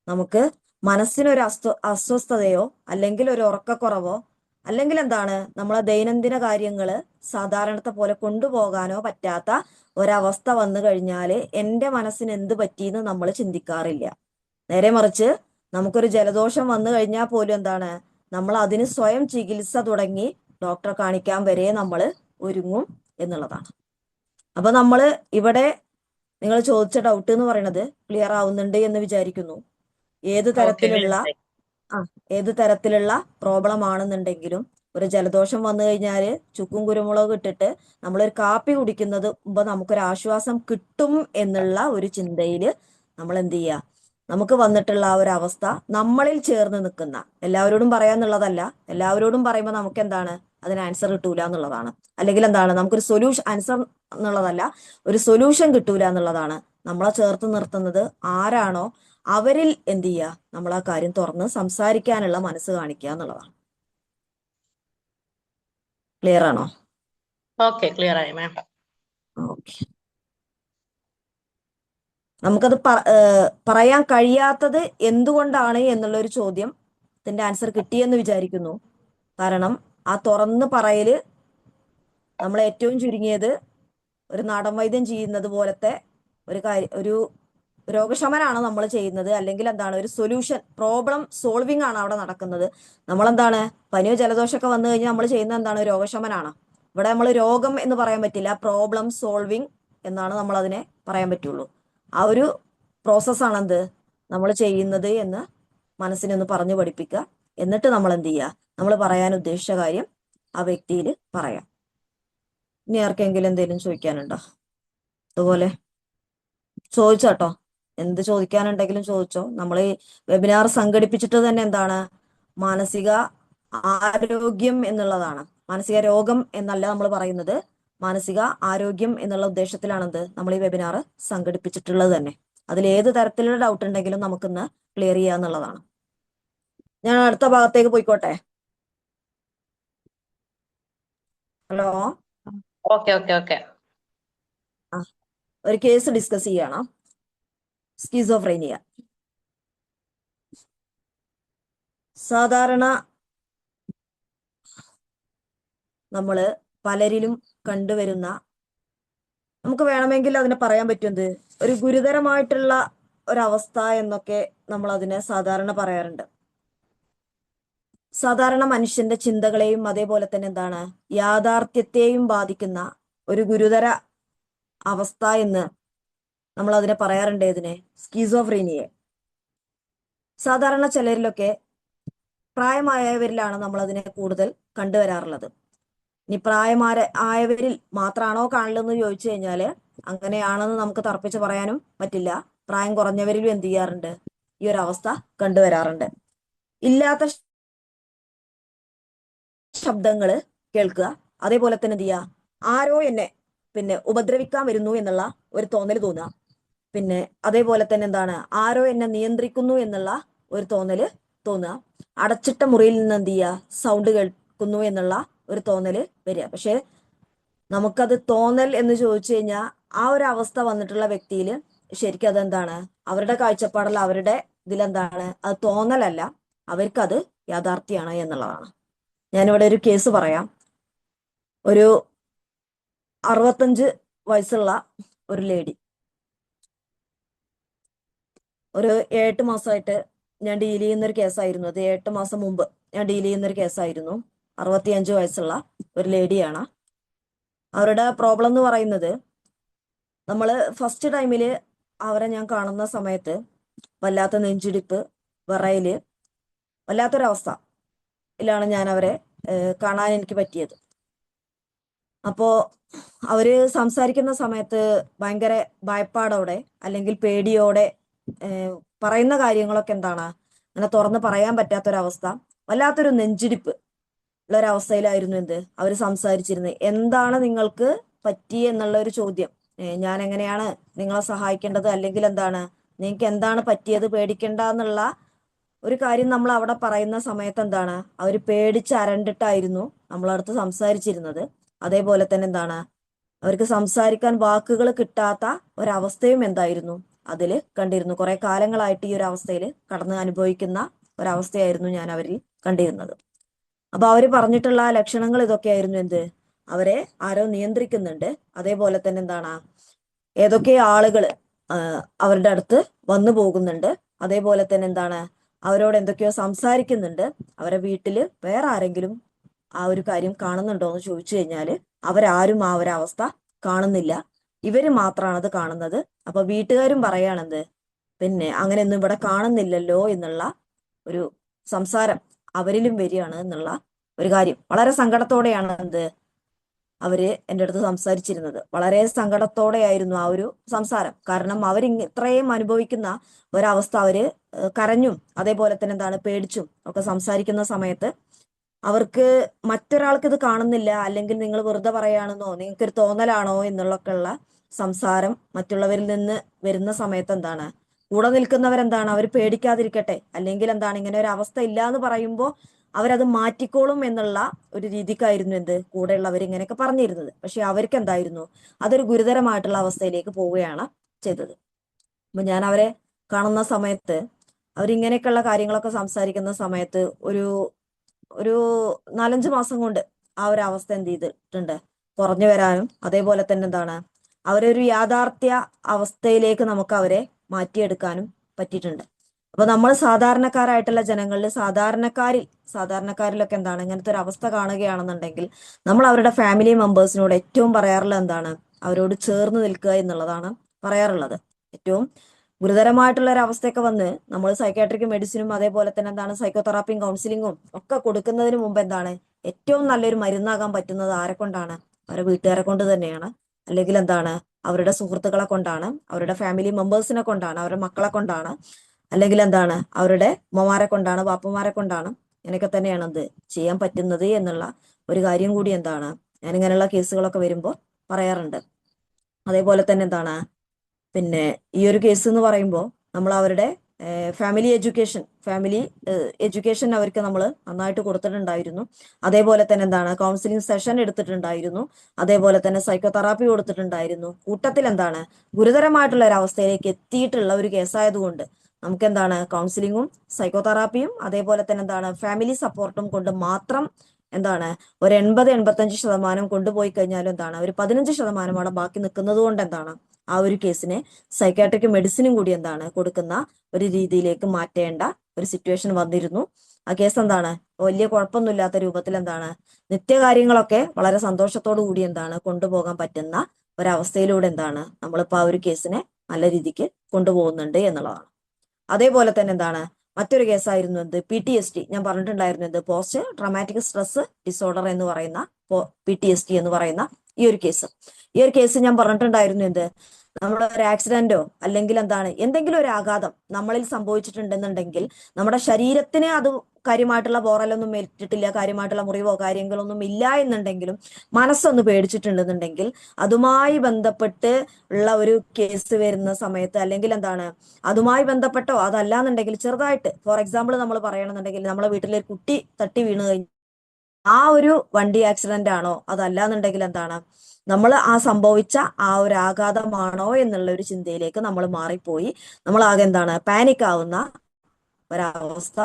നമുക്ക് മനസ്സിനൊരു അസ്വസ്ഥതയോ അല്ലെങ്കിൽ ഒരു ഉറക്കക്കുറവോ അല്ലെങ്കിൽ എന്താണ് നമ്മളെ ദൈനംദിന കാര്യങ്ങള് സാധാരണത്തെ പോലെ കൊണ്ടുപോകാനോ പറ്റാത്ത ഒരവസ്ഥ വന്നു കഴിഞ്ഞാല് എൻ്റെ മനസ്സിന് എന്ത് പറ്റിയെന്ന് നമ്മൾ ചിന്തിക്കാറില്ല. നേരെ മറിച്ച് നമുക്കൊരു ജലദോഷം വന്നു കഴിഞ്ഞാൽ പോലും എന്താണ് നമ്മൾ അതിന് സ്വയം ചികിത്സ തുടങ്ങി ഡോക്ടറെ കാണിക്കാൻ വരെ നമ്മൾ ഒരുങ്ങും എന്നുള്ളതാണ്. അപ്പൊ നമ്മള് ഇവിടെ നിങ്ങൾ ചോദിച്ച ഡൗട്ട് എന്ന് പറയുന്നത് ക്ലിയർ ആവുന്നുണ്ട് എന്ന് വിചാരിക്കുന്നു. ഏത് തരത്തിലുള്ള ഏത് തരത്തിലുള്ള പ്രോബ്ലം ആണെന്നുണ്ടെങ്കിലും ഒരു ജലദോഷം വന്നു കഴിഞ്ഞാൽ ചുക്കും കുരുമുളകും ഇട്ടിട്ട് നമ്മളൊരു കാപ്പി കുടിക്കുന്നത് മുമ്പ് നമുക്കൊരു ആശ്വാസം കിട്ടും എന്നുള്ള ഒരു ചിന്തയിൽ നമ്മൾ എന്ത് ചെയ്യുക, നമുക്ക് വന്നിട്ടുള്ള ആ ഒരു അവസ്ഥ നമ്മളിൽ ചേർന്ന് നിൽക്കുന്ന, എല്ലാവരോടും പറയാന്നുള്ളതല്ല, എല്ലാവരോടും പറയുമ്പോൾ നമുക്ക് എന്താണ് അതിന് ആൻസർ കിട്ടൂല എന്നുള്ളതാണ്, അല്ലെങ്കിൽ എന്താണ് നമുക്കൊരു സൊല്യൂഷൻ ആൻസർ എന്നുള്ളതല്ല, ഒരു സൊല്യൂഷൻ കിട്ടൂല എന്നുള്ളതാണ്. നമ്മളെ ചേർത്ത് നിർത്തുന്നത് ആരാണോ അവരിൽ എന്ത് ചെയ്യുക, നമ്മൾ ആ കാര്യം തുറന്ന് സംസാരിക്കാനുള്ള മനസ്സ് കാണിക്കുക എന്നുള്ളതാണ്. ക്ലിയർ ആണോ? ഓക്കെ, ക്ലിയർ ആയി മാം. ഓക്കെ. നമുക്കത് പറയാൻ കഴിയാത്തത് എന്തുകൊണ്ടാണ് എന്നുള്ള ഒരു ചോദ്യത്തിന്റെ ആൻസർ കിട്ടിയെന്ന് വിചാരിക്കുന്നു. കാരണം ആ തുറന്ന് പറയല് നമ്മൾ ഏറ്റവും ചുരുങ്ങിയത് ഒരു നാടൻ വൈദ്യം ചെയ്യുന്നത് പോലത്തെ ഒരു രോഗശമനാണ് നമ്മൾ ചെയ്യുന്നത്, അല്ലെങ്കിൽ എന്താണ് ഒരു സൊല്യൂഷൻ പ്രോബ്ലം സോൾവിങ് ആണ് അവിടെ നടക്കുന്നത്. നമ്മളെന്താണ് പനിയോ ജലദോഷമൊക്കെ വന്നു കഴിഞ്ഞാൽ നമ്മൾ ചെയ്യുന്നത് എന്താണ് രോഗശമനാണ്. ഇവിടെ നമ്മൾ രോഗം എന്ന് പറയാൻ പറ്റില്ല, പ്രോബ്ലം സോൾവിങ് എന്നാണ് നമ്മൾ അതിനെ പറയാൻ പറ്റുള്ളൂ. ആ ഒരു പ്രോസസ്സാണ് എന്ത് നമ്മൾ ചെയ്യുന്നത് എന്ന് മനസ്സിനെ ഒന്ന് പറഞ്ഞു പഠിപ്പിക്കുക. എന്നിട്ട് നമ്മൾ എന്ത് ചെയ്യുക, നമ്മൾ പറയാൻ ഉദ്ദേശിച്ച കാര്യം ആ വ്യക്തിയിൽ പറയാം. ഇനി ആർക്കെങ്കിലും എന്തെങ്കിലും ചോദിക്കാനുണ്ടോ? അതുപോലെ ചോദിച്ചോട്ടോ, എന്ത് ചോദിക്കാനുണ്ടെങ്കിലും ചോദിച്ചോ. നമ്മൾ ഈ വെബിനാർ സംഘടിപ്പിച്ചിട്ട് തന്നെ എന്താണ് മാനസിക ആരോഗ്യം എന്നുള്ളതാണ്, മാനസിക രോഗം എന്നല്ല നമ്മൾ പറയുന്നത്, മാനസിക ആരോഗ്യം എന്നുള്ള ഉദ്ദേശത്തിലാണെന്ത് നമ്മൾ ഈ വെബിനാർ സംഘടിപ്പിച്ചിട്ടുള്ളത് തന്നെ. അതിൽ ഏത് തരത്തിലുള്ള ഡൗട്ട് ഉണ്ടെങ്കിലും നമുക്കിന്ന് ക്ലിയർ ചെയ്യാന്നുള്ളതാണ്. ഞാൻ അടുത്ത ഭാഗത്തേക്ക് പോയിക്കോട്ടെ. Hello, okay. ഒരു കേസ് ഡിസ്കസ് ചെയ്യണം. സ്കിസോഫ്രീനിയ. സാധാരണ നമ്മള് പലരിലും കണ്ടുവരുന്ന, നമുക്ക് വേണമെങ്കിൽ അതിനെ പറയാൻ പറ്റുന്നത് ഒരു ഗുരുതരമായിട്ടുള്ള ഒരവസ്ഥ എന്നൊക്കെ നമ്മൾ അതിനെ സാധാരണ പറയാറുണ്ട്. സാധാരണ മനുഷ്യന്റെ ചിന്തകളെയും അതേപോലെ തന്നെ എന്താണ് യാഥാർത്ഥ്യത്തെയും ബാധിക്കുന്ന ഒരു ഗുരുതര അവസ്ഥ എന്ന് നമ്മൾ അതിനെ പറയാറുണ്ട്. ഇതിനെ സ്കിസോഫ്രീനിയെ. സാധാരണ ചിലരിലൊക്കെ പ്രായമായവരിലാണ് നമ്മൾ അതിനെ കൂടുതൽ കണ്ടുവരാറുള്ളത്. ഇനി ആയവരിൽ മാത്രമാണോ കാണലെന്ന് ചോദിച്ചു കഴിഞ്ഞാല് അങ്ങനെയാണെന്ന് നമുക്ക് തർപ്പിച്ച് പറയാനും പറ്റില്ല. പ്രായം കുറഞ്ഞവരിലും എന്ത് ചെയ്യാറുണ്ട്, ഈ ഒരു അവസ്ഥ കണ്ടുവരാറുണ്ട്. ഇല്ലാത്ത ശബ്ദങ്ങള് കേൾക്കുക, അതേപോലെ തന്നെ എന്ത് ചെയ്യുക, ആരോ എന്നെ ഉപദ്രവിക്കാൻ വരുന്നു എന്നുള്ള ഒരു തോന്നൽ തോന്നുക, പിന്നെ അതേപോലെ തന്നെ എന്താണ് ആരോ എന്നെ നിയന്ത്രിക്കുന്നു എന്നുള്ള ഒരു തോന്നല് തോന്നുക, അടച്ചിട്ട മുറിയിൽ നിന്ന് എന്ത് ചെയ്യുക സൗണ്ട് കേൾക്കുന്നു എന്നുള്ള ഒരു തോന്നല് വരിക. പക്ഷെ നമുക്കത് തോന്നൽ എന്ന് ചോദിച്ചു കഴിഞ്ഞാൽ ആ ഒരു അവസ്ഥ വന്നിട്ടുള്ള വ്യക്തിയിൽ ശരിക്കും അതെന്താണ് അവരുടെ കാഴ്ചപ്പാടിൽ അവരുടെ ഇതിലെന്താണ് അത് തോന്നലല്ല, അവർക്കത് യാഥാർത്ഥ്യമാണ് എന്നുള്ളതാണ്. ഞാനിവിടെ ഒരു കേസ് പറയാം. ഒരു 65 വയസ്സുള്ള ഒരു ലേഡി, ഒരു 8 മാസമായിട്ട് ഞാൻ ഡീൽ ചെയ്യുന്ന ഒരു കേസായിരുന്നു. അത് 8 മാസം മുമ്പ് ഞാൻ ഡീൽ ചെയ്യുന്ന ഒരു കേസായിരുന്നു. 65 വയസ്സുള്ള ഒരു ലേഡിയാണ്. അവരുടെ പ്രോബ്ലം എന്ന് പറയുന്നത്, നമ്മൾ ഫസ്റ്റ് ടൈമിൽ അവരെ ഞാൻ കാണുന്ന സമയത്ത് വല്ലാത്ത നെഞ്ചിടിപ്പ്, വിറയല്, വല്ലാത്തൊരവസ്ഥ ാണ് ഞാൻ അവരെ കാണാൻ എനിക്ക് പറ്റിയത്. അപ്പോ അവര് സംസാരിക്കുന്ന സമയത്ത് ഭയങ്കര ഭയപ്പാടോടെ അല്ലെങ്കിൽ പേടിയോടെ പറയുന്ന കാര്യങ്ങളൊക്കെ എന്താണ് അങ്ങനെ തുറന്ന് പറയാൻ പറ്റാത്തൊരവസ്ഥ, വല്ലാത്തൊരു നെഞ്ചിടിപ്പ് ഉള്ളൊരവസ്ഥയിലായിരുന്നു അവര് സംസാരിച്ചിരുന്നത്. എന്താണ് നിങ്ങൾക്ക് പറ്റിയെന്നുള്ള ഒരു ചോദ്യം, ഞാൻ എങ്ങനെയാണ് നിങ്ങളെ സഹായിക്കേണ്ടത്, അല്ലെങ്കിൽ എന്താണ് നിങ്ങൾക്ക് എന്താണ് പറ്റിയത്, പേടിക്കണ്ട എന്നുള്ള ഒരു കാര്യം നമ്മൾ അവിടെ പറയുന്ന സമയത്ത് എന്താണ് അവർ പേടിച്ച് അരണ്ടിട്ടായിരുന്നു നമ്മളടുത്ത് സംസാരിച്ചിരുന്നത്. അതേപോലെ തന്നെ എന്താണ് അവർക്ക് സംസാരിക്കാൻ വാക്കുകൾ കിട്ടാത്ത ഒരവസ്ഥയും എന്തായിരുന്നു അതിൽ കണ്ടിരുന്നു. കുറെ കാലങ്ങളായിട്ട് ഈ ഒരു അവസ്ഥയിൽ കടന്ന് അനുഭവിക്കുന്ന ഒരവസ്ഥയായിരുന്നു ഞാൻ അവരിൽ കണ്ടിരുന്നത്. അപ്പൊ അവര് പറഞ്ഞിട്ടുള്ള ലക്ഷണങ്ങൾ ഇതൊക്കെയായിരുന്നു. അവരെ ആരോ നിയന്ത്രിക്കുന്നുണ്ട്, അതേപോലെ തന്നെ എന്താണ് ഏതൊക്കെ ആളുകൾ അവരുടെ അടുത്ത് വന്നു പോകുന്നുണ്ട്, അതേപോലെ തന്നെ എന്താണ് അവരോട് എന്തൊക്കെയോ സംസാരിക്കുന്നുണ്ട്. അവരെ വീട്ടില് വേറെ ആരെങ്കിലും ആ ഒരു കാര്യം കാണുന്നുണ്ടോ എന്ന് ചോദിച്ചു കഴിഞ്ഞാല് അവരാരും ആ ഒരു അവസ്ഥ കാണുന്നില്ല, ഇവര് മാത്രമാണ് അത് കാണുന്നത്. അപ്പൊ വീട്ടുകാരും പറയാണെന്ത് അങ്ങനെയൊന്നും ഇവിടെ കാണുന്നില്ലല്ലോ എന്നുള്ള ഒരു സംസാരം അവരിലും വരികയാണ് എന്നുള്ള ഒരു കാര്യം. വളരെ സങ്കടത്തോടെയാണ് അവര് എൻ്റെ അടുത്ത് സംസാരിച്ചിരുന്നത്. വളരെ സങ്കടത്തോടെയായിരുന്നു ആ ഒരു സംസാരം. കാരണം ഇത്രയും അനുഭവിക്കുന്ന ഒരവസ്ഥ അവര് കരഞ്ഞും അതേപോലെ തന്നെ എന്താണ് പേടിച്ചും ഒക്കെ സംസാരിക്കുന്ന സമയത്ത് അവർക്ക് മറ്റൊരാൾക്ക് ഇത് കാണുന്നില്ല, അല്ലെങ്കിൽ നിങ്ങൾ വെറുതെ പറയാണെന്നോ നിങ്ങൾക്കൊരു തോന്നലാണോ എന്നുള്ളൊക്കെയുള്ള സംസാരം മറ്റുള്ളവരിൽ നിന്ന് വരുന്ന സമയത്ത് എന്താണ് കൂടെ നിൽക്കുന്നവരെന്താണ് അവർ പേടിക്കാതിരിക്കട്ടെ, അല്ലെങ്കിൽ എന്താണ് ഇങ്ങനെ ഒരു അവസ്ഥ ഇല്ല എന്ന് പറയുമ്പോൾ അവരത് മാറ്റിക്കോളും എന്നുള്ള ഒരു രീതിക്കായിരുന്നു കൂടെയുള്ളവർ ഇങ്ങനെയൊക്കെ പറഞ്ഞിരുന്നത്. പക്ഷെ അവർക്ക് എന്തായിരുന്നു അതൊരു ഗുരുതരമായിട്ടുള്ള അവസ്ഥയിലേക്ക് പോവുകയാണ് ചെയ്തത്. അപ്പൊ ഞാൻ അവരെ കാണുന്ന സമയത്ത് അവരിങ്ങനെയൊക്കെയുള്ള കാര്യങ്ങളൊക്കെ സംസാരിക്കുന്ന സമയത്ത് ഒരു 4-5 മാസം കൊണ്ട് ആ ഒരു അവസ്ഥ എന്ത് ചെയ്തിട്ടുണ്ട്, കുറഞ്ഞു വരാനും അതേപോലെ തന്നെ എന്താണ് അവരൊരു യാഥാർത്ഥ്യ അവസ്ഥയിലേക്ക് നമുക്ക് അവരെ മാറ്റിയെടുക്കാനും പറ്റിയിട്ടുണ്ട്. അപ്പൊ നമ്മൾ സാധാരണക്കാരായിട്ടുള്ള ജനങ്ങളിൽ സാധാരണക്കാരിലൊക്കെ എന്താണ് ഇങ്ങനത്തെ ഒരു അവസ്ഥ കാണുകയാണെന്നുണ്ടെങ്കിൽ നമ്മൾ അവരുടെ ഫാമിലി മെമ്പേഴ്സിനോട് ഏറ്റവും പറയാറുള്ളത് എന്താണ്, അവരോട് ചേർന്ന് നിൽക്കുക എന്നുള്ളതാണ് പറയാറുള്ളത്. ഏറ്റവും ഗുരുതരമായിട്ടുള്ള ഒരു അവസ്ഥയൊക്കെ വന്ന് നമ്മൾ സൈക്കാട്രിക് മെഡിസിനും അതേപോലെ തന്നെ എന്താണ് സൈക്കോതെറാപ്പിയും കൗൺസിലിങ്ങും ഒക്കെ കൊടുക്കുന്നതിന് മുമ്പ് എന്താണ് ഏറ്റവും നല്ലൊരു മരുന്നാകാൻ പറ്റുന്നത് ആരെ കൊണ്ടാണ്? അവരുടെ വീട്ടുകാരെ കൊണ്ട് തന്നെയാണ്. അല്ലെങ്കിൽ എന്താണ് അവരുടെ സുഹൃത്തുക്കളെ കൊണ്ടാണ്, അവരുടെ ഫാമിലി മെമ്പേഴ്സിനെ കൊണ്ടാണ്, അവരുടെ മക്കളെ കൊണ്ടാണ്, അല്ലെങ്കിൽ എന്താണ് അവരുടെ ഉമ്മമാരെ കൊണ്ടാണ്, ബാപ്പമാരെ കൊണ്ടാണ്. ഇങ്ങനെയൊക്കെ തന്നെയാണ് എന്ത് ചെയ്യാൻ പറ്റുന്നത് എന്നുള്ള ഒരു കാര്യം കൂടി എന്താണ് ഞാൻ ഇങ്ങനെയുള്ള കേസുകളൊക്കെ വരുമ്പോൾ പറയാറുണ്ട്. അതേപോലെ തന്നെ എന്താണ് പിന്നെ ഈ ഒരു കേസ് എന്ന് പറയുമ്പോൾ നമ്മൾ അവരുടെ ഫാമിലി എഡ്യൂക്കേഷൻ അവർക്ക് നമ്മൾ നന്നായിട്ട് കൊടുത്തിട്ടുണ്ടായിരുന്നു. അതേപോലെ തന്നെ എന്താണ് കൗൺസിലിംഗ് സെഷൻ എടുത്തിട്ടുണ്ടായിരുന്നു. അതേപോലെ തന്നെ സൈക്കോതെറാപ്പി കൊടുത്തിട്ടുണ്ടായിരുന്നു. കൂട്ടത്തിൽ എന്താണ് ഗുരുതരമായിട്ടുള്ള ഒരു അവസ്ഥയിലേക്ക് എത്തിയിട്ടുള്ള ഒരു കേസായതുകൊണ്ട് നമുക്ക് എന്താണ് കൗൺസിലിങ്ങും സൈക്കോതെറാപ്പിയും അതേപോലെ തന്നെ എന്താണ് ഫാമിലി സപ്പോർട്ടും കൊണ്ട് മാത്രം എന്താണ് ഒരു 80-85% കൊണ്ടുപോയി കഴിഞ്ഞാലും എന്താണ് ഒരു 15% അവിടെ ബാക്കി നിൽക്കുന്നത് കൊണ്ട് എന്താണ് ആ ഒരു കേസിനെ സൈക്കാട്രിക് മെഡിസിനും കൂടി എന്താണ് കൊടുക്കുന്ന ഒരു രീതിയിലേക്ക് മാറ്റേണ്ട ഒരു സിറ്റുവേഷൻ വന്നിരുന്നു. ആ കേസ് എന്താണ് വലിയ കുഴപ്പമൊന്നുമില്ലാത്ത രൂപത്തിൽ എന്താണ് നിത്യകാര്യങ്ങളൊക്കെ വളരെ സന്തോഷത്തോടു കൂടി എന്താണ് കൊണ്ടുപോകാൻ പറ്റുന്ന ഒരവസ്ഥയിലൂടെ എന്താണ് നമ്മളിപ്പോ ആ ഒരു കേസിനെ നല്ല രീതിക്ക് കൊണ്ടുപോകുന്നുണ്ട് എന്നുള്ളതാണ്. അതേപോലെ തന്നെ എന്താണ് മറ്റൊരു കേസായിരുന്നു എന്ത് PTSD. ഞാൻ പറഞ്ഞിട്ടുണ്ടായിരുന്നു എന്ത് പോസ്റ്റ് ട്രോമാറ്റിക് സ്ട്രെസ് ഡിസോർഡർ എന്ന് പറയുന്ന PTSD എന്ന് പറയുന്ന ഈ ഒരു കേസ് ഞാൻ പറഞ്ഞിട്ടുണ്ടായിരുന്നു എന്ത് നമ്മുടെ ഒരു ആക്സിഡന്റോ അല്ലെങ്കിൽ എന്താണ് എന്തെങ്കിലും ഒരു ആഘാതം നമ്മളിൽ സംഭവിച്ചിട്ടുണ്ടെന്നുണ്ടെങ്കിൽ നമ്മുടെ ശരീരത്തിന് അത് കാര്യമായിട്ടുള്ള പോറലൊന്നും ഏറ്റിട്ടില്ല, കാര്യമായിട്ടുള്ള മുറിവോ കാര്യങ്ങളൊന്നും ഇല്ല എന്നുണ്ടെങ്കിലും മനസ്സൊന്ന് പേടിച്ചിട്ടുണ്ടെന്നുണ്ടെങ്കിൽ അതുമായി ബന്ധപ്പെട്ട് ഉള്ള ഒരു കേസ് വരുന്ന സമയത്ത് അല്ലെങ്കിൽ എന്താണ് അതുമായി ബന്ധപ്പെട്ടോ അതല്ലാന്നുണ്ടെങ്കിൽ ചെറുതായിട്ട് ഫോർ എക്സാമ്പിൾ നമ്മൾ പറയണമെന്നുണ്ടെങ്കിൽ നമ്മളെ വീട്ടിലെ ഒരു കുട്ടി തട്ടി വീണ് കഴിഞ്ഞു ആ ഒരു വണ്ടി ആക്സിഡന്റ് ആണോ അതല്ലാന്നുണ്ടെങ്കിൽ എന്താണ് നമ്മൾ ആ സംഭവിച്ച ആ ഒരു ആഘാതമാണോ എന്നുള്ള ഒരു ചിന്തയിലേക്ക് നമ്മൾ മാറിപ്പോയി നമ്മൾ ആകെ എന്താണ് പാനിക് ആവുന്ന ഒരവസ്ഥ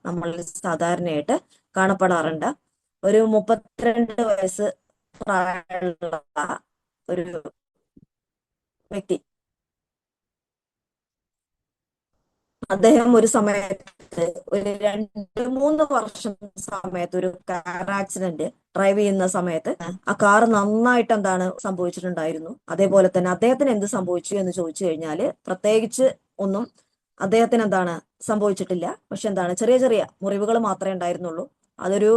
നമ്മൾ സാധാരണയായിട്ട് കാണപ്പെടാറുണ്ട്. ഒരു 32 വയസ്സ് പ്രായമുള്ള ഒരു വ്യക്തി, അദ്ദേഹം ഒരു സമയത്ത് ഒരു 2-3 വർഷം സമയത്ത് ഒരു കാർ ആക്സിഡന്റ് ഡ്രൈവ് ചെയ്യുന്ന സമയത്ത് ആ കാർ നന്നായിട്ട് എന്താണ് സംഭവിച്ചിട്ടുണ്ടായിരുന്നു. അതേപോലെ തന്നെ അദ്ദേഹത്തിന് എന്ത് സംഭവിച്ചു എന്ന് ചോദിച്ചു കഴിഞ്ഞാല് പ്രത്യേകിച്ച് ഒന്നും അദ്ദേഹത്തിന് എന്താണ് സംഭവിച്ചിട്ടില്ല. പക്ഷെ എന്താണ് ചെറിയ ചെറിയ മുറിവുകൾ മാത്രമേ ഉണ്ടായിരുന്നുള്ളൂ. അതൊരു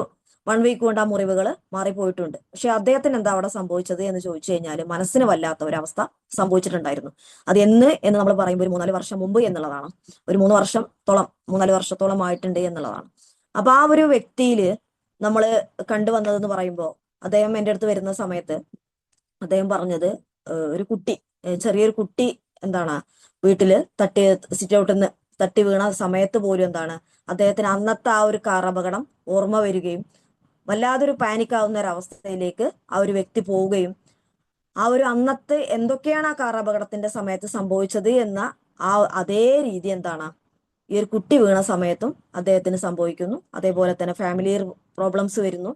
1 വീക്ക് കൊണ്ട് ആ മുറിവുകൾ മാറിപ്പോയിട്ടുണ്ട്. പക്ഷെ അദ്ദേഹത്തിന് എന്താ അവിടെ സംഭവിച്ചത് എന്ന് ചോദിച്ചു കഴിഞ്ഞാൽ മനസ്സിന് വല്ലാത്ത ഒരവസ്ഥ സംഭവിച്ചിട്ടുണ്ടായിരുന്നു. അത് എന്ന് നമ്മൾ പറയുമ്പോൾ ഒരു 3-4 വർഷം മുമ്പ് എന്നുള്ളതാണ്. ഒരു 3 വർഷത്തോളം ആയിട്ടുണ്ട് എന്നുള്ളതാണ്. അപ്പൊ ആ ഒരു വ്യക്തിയില് നമ്മൾ കണ്ടുവന്നതെന്ന് പറയുമ്പോൾ അദ്ദേഹം എൻ്റെ അടുത്ത് വരുന്ന സമയത്ത് അദ്ദേഹം പറഞ്ഞത് ഒരു കുട്ടി, ചെറിയൊരു കുട്ടി എന്താണ് വീട്ടില് സിറ്റ് ഔട്ടിൽ നിന്ന് തട്ടി വീണ സമയത്ത് പോലും എന്താണ് അദ്ദേഹത്തിന് അന്നത്തെ ആ ഒരു കാർ അപകടം ഓർമ്മ വരികയും വല്ലാതൊരു പാനിക് ആവുന്ന ഒരു അവസ്ഥയിലേക്ക് ആ ഒരു വ്യക്തി പോവുകയും ആ ഒരു അന്നത്തെ എന്തൊക്കെയാണ് ആ കാർ അപകടത്തിന്റെ സമയത്ത് സംഭവിച്ചത് എന്ന ആ അതേ രീതി എന്താണ് ഈ ഒരു കുട്ടി വീണ സമയത്തും അദ്ദേഹത്തിന് സംഭവിക്കുന്നു. അതേപോലെ തന്നെ ഫാമിലി പ്രോബ്ലംസ് വരുന്നു.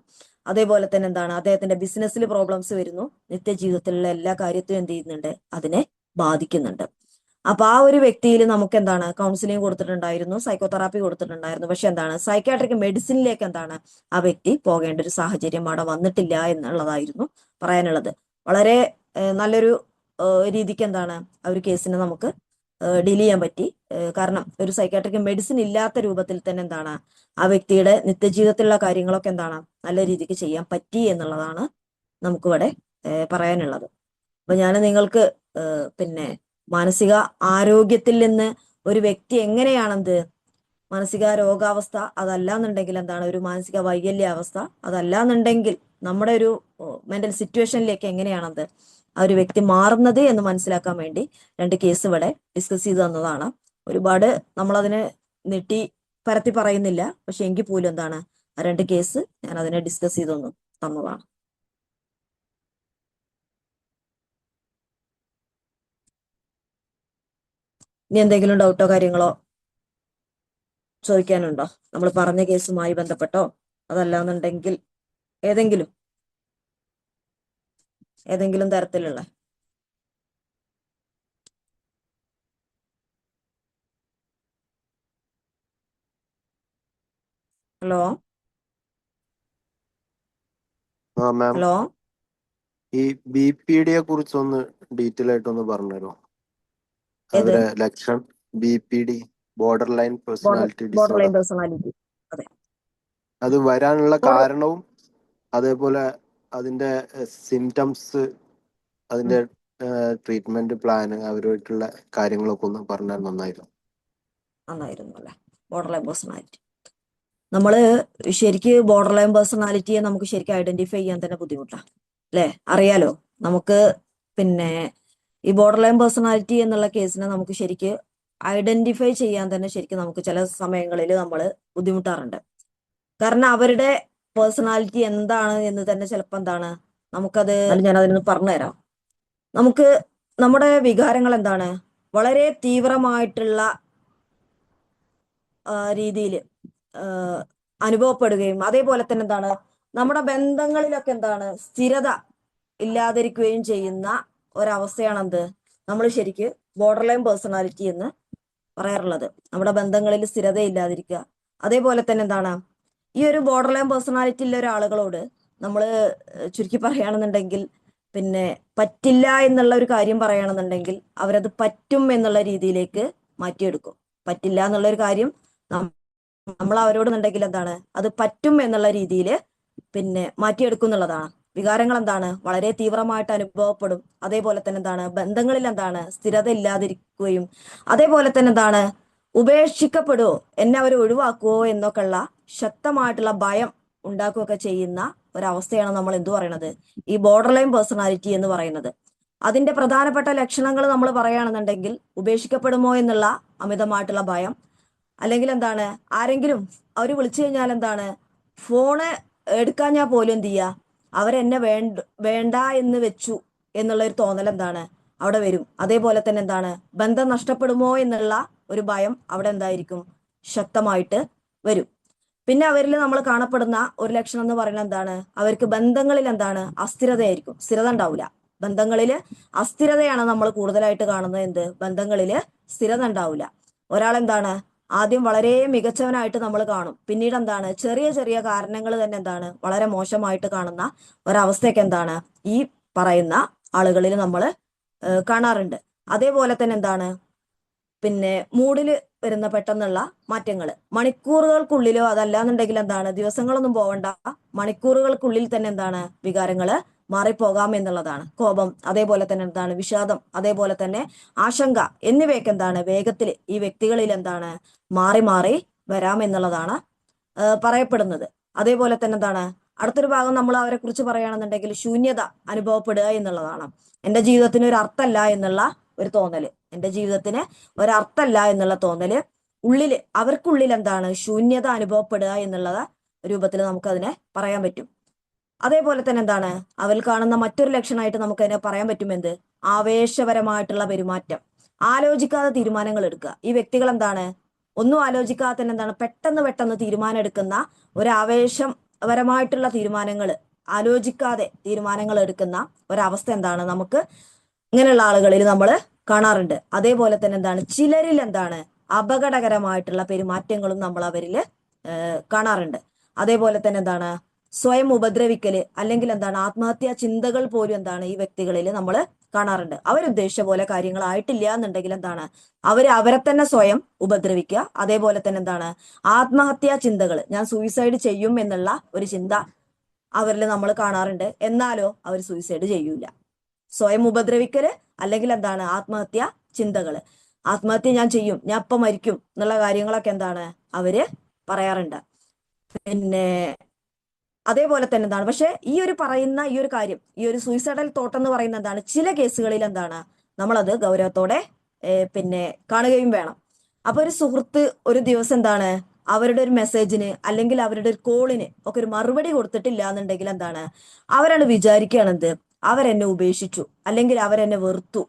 അതേപോലെ തന്നെ എന്താണ് അദ്ദേഹത്തിന്റെ ബിസിനസ്സിൽ പ്രോബ്ലംസ് വരുന്നു. നിത്യജീവിതത്തിലുള്ള എല്ലാ കാര്യത്തിലും എന്ത് ചെയ്യുന്നുണ്ട്, അതിനെ ബാധിക്കുന്നുണ്ട്. അപ്പൊ ആ ഒരു വ്യക്തിയിൽ നമുക്ക് എന്താണ് കൗൺസിലിംഗ് കൊടുത്തിട്ടുണ്ടായിരുന്നു, സൈക്കോതെറാപ്പി കൊടുത്തിട്ടുണ്ടായിരുന്നു. പക്ഷെ എന്താണ് സൈക്കാട്രിക് മെഡിസിനിലേക്ക് എന്താണ് ആ വ്യക്തി പോകേണ്ട ഒരു സാഹചര്യം അവിടെ വന്നിട്ടില്ല എന്നുള്ളതായിരുന്നു പറയാനുള്ളത്. വളരെ നല്ലൊരു രീതിക്ക് എന്താണ് ആ ഒരു കേസിനെ നമുക്ക് ഡീൽ ചെയ്യാൻ പറ്റി. കാരണം ഒരു സൈക്കാട്രിക് മെഡിസിൻ ഇല്ലാത്ത രൂപത്തിൽ തന്നെ എന്താണ് ആ വ്യക്തിയുടെ നിത്യജീവിതത്തിലുള്ള കാര്യങ്ങളൊക്കെ എന്താണ് നല്ല രീതിക്ക് ചെയ്യാൻ പറ്റി എന്നുള്ളതാണ് നമുക്കിവിടെ പറയാനുള്ളത്. അപ്പൊ ഞാൻ നിങ്ങൾക്ക് പിന്നെ മാനസിക ആരോഗ്യത്തിൽ നിന്ന് ഒരു വ്യക്തി എങ്ങനെയാണെന്ത് മാനസിക രോഗാവസ്ഥ അതല്ലാന്നുണ്ടെങ്കിൽ എന്താണ് ഒരു മാനസിക വൈകല്യാവസ്ഥ അതല്ലാന്നുണ്ടെങ്കിൽ നമ്മുടെ ഒരു മെന്റൽ സിറ്റുവേഷനിലേക്ക് എങ്ങനെയാണത് ആ ഒരു വ്യക്തി മാറുന്നത് എന്ന് മനസ്സിലാക്കാൻ വേണ്ടി 2 കേസ് ഇവിടെ ഡിസ്കസ് ചെയ്ത് തന്നതാണ്. ഒരുപാട് നമ്മളതിനെ നീട്ടി പരത്തി പറയുന്നില്ല. പക്ഷെ എങ്കിൽ പോലും എന്താണ് ആ 2 കേസ് ഞാൻ അതിനെ ഡിസ്കസ് ചെയ്ത് തന്നതാണ്. ഇനി എന്തെങ്കിലും ഡൗട്ടോ കാര്യങ്ങളോ ചോദിക്കാനുണ്ടോ നമ്മൾ പറഞ്ഞ കേസുമായി ബന്ധപ്പെട്ടോ? അതല്ലാന്നുണ്ടെങ്കിൽ ഏതെങ്കിലും തരത്തിലുള്ള ഹലോ മാം ഹലോ ഈ BPD കുറിച്ചൊന്ന് ഡീറ്റെയിൽ ആയിട്ടൊന്ന് പറഞ്ഞുതരുമോ? ഏത് അവരെ ലക്ഷണം BPD, border line personality border line disorder, personality. അതെ, അത് വരാനുള്ള ബോർഡർ കാരണവും അതേപോലെ അതിന്റെ സിംറ്റംസ്, അതിന്റെ ട്രീറ്റ്മെന്റ് പ്ലാന്, അവരുമായിട്ടുള്ള കാര്യങ്ങളൊക്കെ ഒന്ന് പറഞ്ഞാൽ നന്നായിരുന്നു. നന്നായിരുന്നു അല്ലെ. ബോർഡർ ലൈൻ പേഴ്സണാലിറ്റി നമ്മള് ശരിക്ക് ബോർഡർ ലൈൻ പേഴ്സണാലിറ്റിയെ നമുക്ക് ശരിക്കും ഐഡന്റിഫൈ ചെയ്യാൻ തന്നെ ബുദ്ധിമുട്ടാണ് അല്ലെ. അറിയാലോ, നമുക്ക് പിന്നെ ഈ ബോർഡർ ലൈൻ പേഴ്സണാലിറ്റി എന്നുള്ള കേസിനെ നമുക്ക് ശരിക്ക് ഐഡന്റിഫൈ ചെയ്യാൻ തന്നെ ശരിക്കും നമുക്ക് ചില സമയങ്ങളിൽ നമ്മൾ ബുദ്ധിമുട്ടാറുണ്ട്. കാരണം അവരുടെ പേഴ്സണാലിറ്റി എന്താണ് എന്ന് തന്നെ ചിലപ്പോൾ എന്താണ് നമുക്കത്, ഞാൻ അതിനൊന്ന് പറഞ്ഞുതരാം. നമുക്ക് നമ്മുടെ വികാരങ്ങൾ എന്താണ് വളരെ തീവ്രമായിട്ടുള്ള രീതിയിൽ അനുഭവപ്പെടുകയും അതേപോലെ തന്നെ എന്താണ് നമ്മുടെ ബന്ധങ്ങളിലൊക്കെ എന്താണ് സ്ഥിരത ഇല്ലാതിരിക്കുകയും ചെയ്യുന്ന ഒരവസ്ഥയാണ് എന്ത് നമ്മൾ ശരിക്ക് ബോർഡർ ലൈൻ പേഴ്സണാലിറ്റി എന്ന് പറയാറുള്ളത്. നമ്മുടെ ബന്ധങ്ങളിൽ സ്ഥിരത ഇല്ലാതിരിക്കുക. അതേപോലെ തന്നെ എന്താണ് ഈ ഒരു ബോർഡർ ലൈൻ പേഴ്സണാലിറ്റി ഉള്ള ഒരാളുകളോട് നമ്മൾ ചുരുക്കി പറയുകയാണെന്നുണ്ടെങ്കിൽ പിന്നെ പറ്റില്ല എന്നുള്ള ഒരു കാര്യം പറയുകയാണെന്നുണ്ടെങ്കിൽ അവരത് പറ്റും എന്നുള്ള രീതിയിലേക്ക് മാറ്റിയെടുക്കും. പറ്റില്ല എന്നുള്ള ഒരു കാര്യം നമ്മൾ അവരോടുണ്ടെങ്കിൽ എന്താണ് അത് പറ്റും എന്നുള്ള രീതിയിൽ പിന്നെ മാറ്റിയെടുക്കും എന്നുള്ളതാണ്. വികാരങ്ങൾ എന്താണ് വളരെ തീവ്രമായിട്ട് അനുഭവപ്പെടും. അതേപോലെ തന്നെ എന്താണ് ബന്ധങ്ങളിൽ എന്താണ് സ്ഥിരത ഇല്ലാതിരിക്കുകയും അതേപോലെ തന്നെ എന്താണ് ഉപേക്ഷിക്കപ്പെടുവോ, എന്നെ അവർ ഒഴിവാക്കുവോ എന്നൊക്കെയുള്ള ശക്തമായിട്ടുള്ള ഭയം ഉണ്ടാക്കുകയൊക്കെ ചെയ്യുന്ന ഒരവസ്ഥയാണ് നമ്മൾ എന്തു പറയണത് ഈ ബോർഡർ ലൈൻ പേഴ്സണാലിറ്റി എന്ന് പറയുന്നത്. അതിന്റെ പ്രധാനപ്പെട്ട ലക്ഷണങ്ങൾ നമ്മൾ പറയുകയാണെന്നുണ്ടെങ്കിൽ ഉപേക്ഷിക്കപ്പെടുമോ എന്നുള്ള അമിതമായിട്ടുള്ള ഭയം, അല്ലെങ്കിൽ എന്താണ് ആരെങ്കിലും അവർ വിളിച്ചു കഴിഞ്ഞാൽ എന്താണ് ഫോണ് എടുക്കാൻ ഞാൻ പോലും എന്ത് ചെയ്യുക അവരെന്നെ വേണ്ട എന്ന് വെച്ചു എന്നുള്ള ഒരു തോന്നൽ എന്താണ് അവിടെ വരും. അതേപോലെ തന്നെ എന്താണ് ബന്ധം നഷ്ടപ്പെടുമോ എന്നുള്ള ഒരു ഭയം അവിടെ എന്തായിരിക്കും ശക്തമായിട്ട് വരും. പിന്നെ അവരിൽ നമ്മൾ കാണപ്പെടുന്ന ഒരു ലക്ഷണം എന്ന് പറയുന്നത് എന്താണ് അവർക്ക് ബന്ധങ്ങളിൽ എന്താണ് അസ്ഥിരതയായിരിക്കും. സ്ഥിരത ഉണ്ടാവില്ല. ബന്ധങ്ങളില് അസ്ഥിരതയാണ് നമ്മൾ കൂടുതലായിട്ട് കാണുന്നത്. എന്ത് ബന്ധങ്ങളില് സ്ഥിരത ഉണ്ടാവില്ല. ഒരാളെന്താണ് ആദ്യം വളരെ മികച്ചവനായിട്ട് നമ്മൾ കാണും, പിന്നീട് എന്താണ് ചെറിയ ചെറിയ കാരണങ്ങൾ തന്നെ എന്താണ് വളരെ മോശമായിട്ട് കാണുന്ന ഒരവസ്ഥയൊക്കെ എന്താണ് ഈ പറയുന്ന ആളുകളിൽ നമ്മൾ കാണാറുണ്ട്. അതേപോലെ തന്നെ എന്താണ് പിന്നെ മൂഡില് വരുന്ന പെട്ടെന്നുള്ള മാറ്റങ്ങൾ മണിക്കൂറുകൾക്കുള്ളിലോ അതല്ലാന്നുണ്ടെങ്കിൽ എന്താണ് ദിവസങ്ങളൊന്നും പോവണ്ട, മണിക്കൂറുകൾക്കുള്ളിൽ തന്നെ എന്താണ് വികാരങ്ങള് മാറിപ്പോകാം എന്നുള്ളതാണ്. കോപം, അതേപോലെ തന്നെ എന്താണ് വിഷാദം, അതേപോലെ തന്നെ ആശങ്ക എന്നിവയൊക്കെ എന്താണ് വേഗത്തിൽ ഈ വ്യക്തികളിൽ എന്താണ് മാറി മാറി വരാം എന്നുള്ളതാണ് പറയപ്പെടുന്നത്. അതേപോലെ തന്നെ എന്താണ് അടുത്തൊരു ഭാഗം നമ്മൾ അവരെ കുറിച്ച് പറയുകയാണെന്നുണ്ടെങ്കിൽ ശൂന്യത അനുഭവപ്പെടുക എന്നുള്ളതാണ്. എൻ്റെ ജീവിതത്തിന് ഒരു അർത്ഥമല്ല എന്നുള്ള ഒരു തോന്നല്, എൻ്റെ ജീവിതത്തിന് ഒരർത്ഥമല്ല എന്നുള്ള തോന്നല് ഉള്ളില് അവർക്കുള്ളിൽ എന്താണ് ശൂന്യത അനുഭവപ്പെടുക എന്നുള്ള രൂപത്തിൽ നമുക്കതിനെ പറയാൻ പറ്റും. അതേപോലെ തന്നെ എന്താണ് അവൽ കാണുന്ന മറ്റൊരു ലക്ഷണമായിട്ട് നമുക്കതിനെ പറയാൻ പറ്റും എന്ത് ആവേശപരമായിട്ടുള്ള പെരുമാറ്റം, ആലോചിക്കാതെ തീരുമാനങ്ങൾ എടുക്കുക. ഈ വ്യക്തികൾ എന്താണ് ഒന്നും ആലോചിക്കാതെ തന്നെ എന്താണ് പെട്ടെന്ന് തീരുമാനം എടുക്കുന്ന ഒരു ആവേശപരമായിട്ടുള്ള തീരുമാനങ്ങൾ, ആലോചിക്കാതെ തീരുമാനങ്ങൾ എടുക്കുന്ന ഒരവസ്ഥ എന്താണ് നമുക്ക് ഇങ്ങനെയുള്ള ആളുകളിൽ നമ്മൾ കാണാറുണ്ട്. അതേപോലെ തന്നെ എന്താണ് ചിലരിൽ എന്താണ് അപകടകരമായിട്ടുള്ള പെരുമാറ്റങ്ങളും നമ്മൾ അവരിൽ കാണാറുണ്ട്. അതേപോലെ തന്നെ എന്താണ് സ്വയം ഉപദ്രവിക്കല് അല്ലെങ്കിൽ എന്താണ് ആത്മഹത്യാ ചിന്തകൾ പോലും എന്താണ് ഈ വ്യക്തികളിൽ നമ്മൾ കാണാറുണ്ട്. അവരുദ്ദേശിച്ച പോലെ കാര്യങ്ങളായിട്ടില്ല എന്നുണ്ടെങ്കിൽ എന്താണ് അവരെ തന്നെ സ്വയം ഉപദ്രവിക്കുക. അതേപോലെ തന്നെ എന്താണ് ആത്മഹത്യാ ചിന്തകൾ, ഞാൻ സൂയിസൈഡ് ചെയ്യും എന്നുള്ള ഒരു ചിന്ത അവരിൽ നമ്മൾ കാണാറുണ്ട്. എന്നാലോ അവർ സൂയിസൈഡ് ചെയ്യൂല. സ്വയം ഉപദ്രവിക്കല് അല്ലെങ്കിൽ എന്താണ് ആത്മഹത്യ ചിന്തകള്, ആത്മഹത്യ ഞാൻ ചെയ്യും, ഞാൻ ഇപ്പം മരിക്കും എന്നുള്ള കാര്യങ്ങളൊക്കെ എന്താണ് അവര് പറയാറുണ്ട്. പിന്നെ അതേപോലെ തന്നെ എന്താണ് പക്ഷെ ഈ ഒരു പറയുന്ന ഈ ഒരു കാര്യം, ഈ ഒരു സൂയിസൈഡൽ തോട്ട് എന്ന് പറയുന്നത് എന്താണ് ചില കേസുകളിൽ എന്താണ് നമ്മളത് ഗൗരവത്തോടെ പിന്നെ കാണുകയും വേണം. അപ്പൊ ഒരു സുഹൃത്ത് ഒരു ദിവസം എന്താണ് അവരുടെ ഒരു മെസ്സേജിന് അല്ലെങ്കിൽ അവരുടെ ഒരു കോളിന് ഒക്കെ ഒരു മറുപടി കൊടുത്തിട്ടില്ല എന്നുണ്ടെങ്കിൽ എന്താണ് അവരാണ് വിചാരിക്കുകയാണെന്ത് അവരെന്നെ ഉപേക്ഷിച്ചു അല്ലെങ്കിൽ അവരെന്നെ വെറുത്തു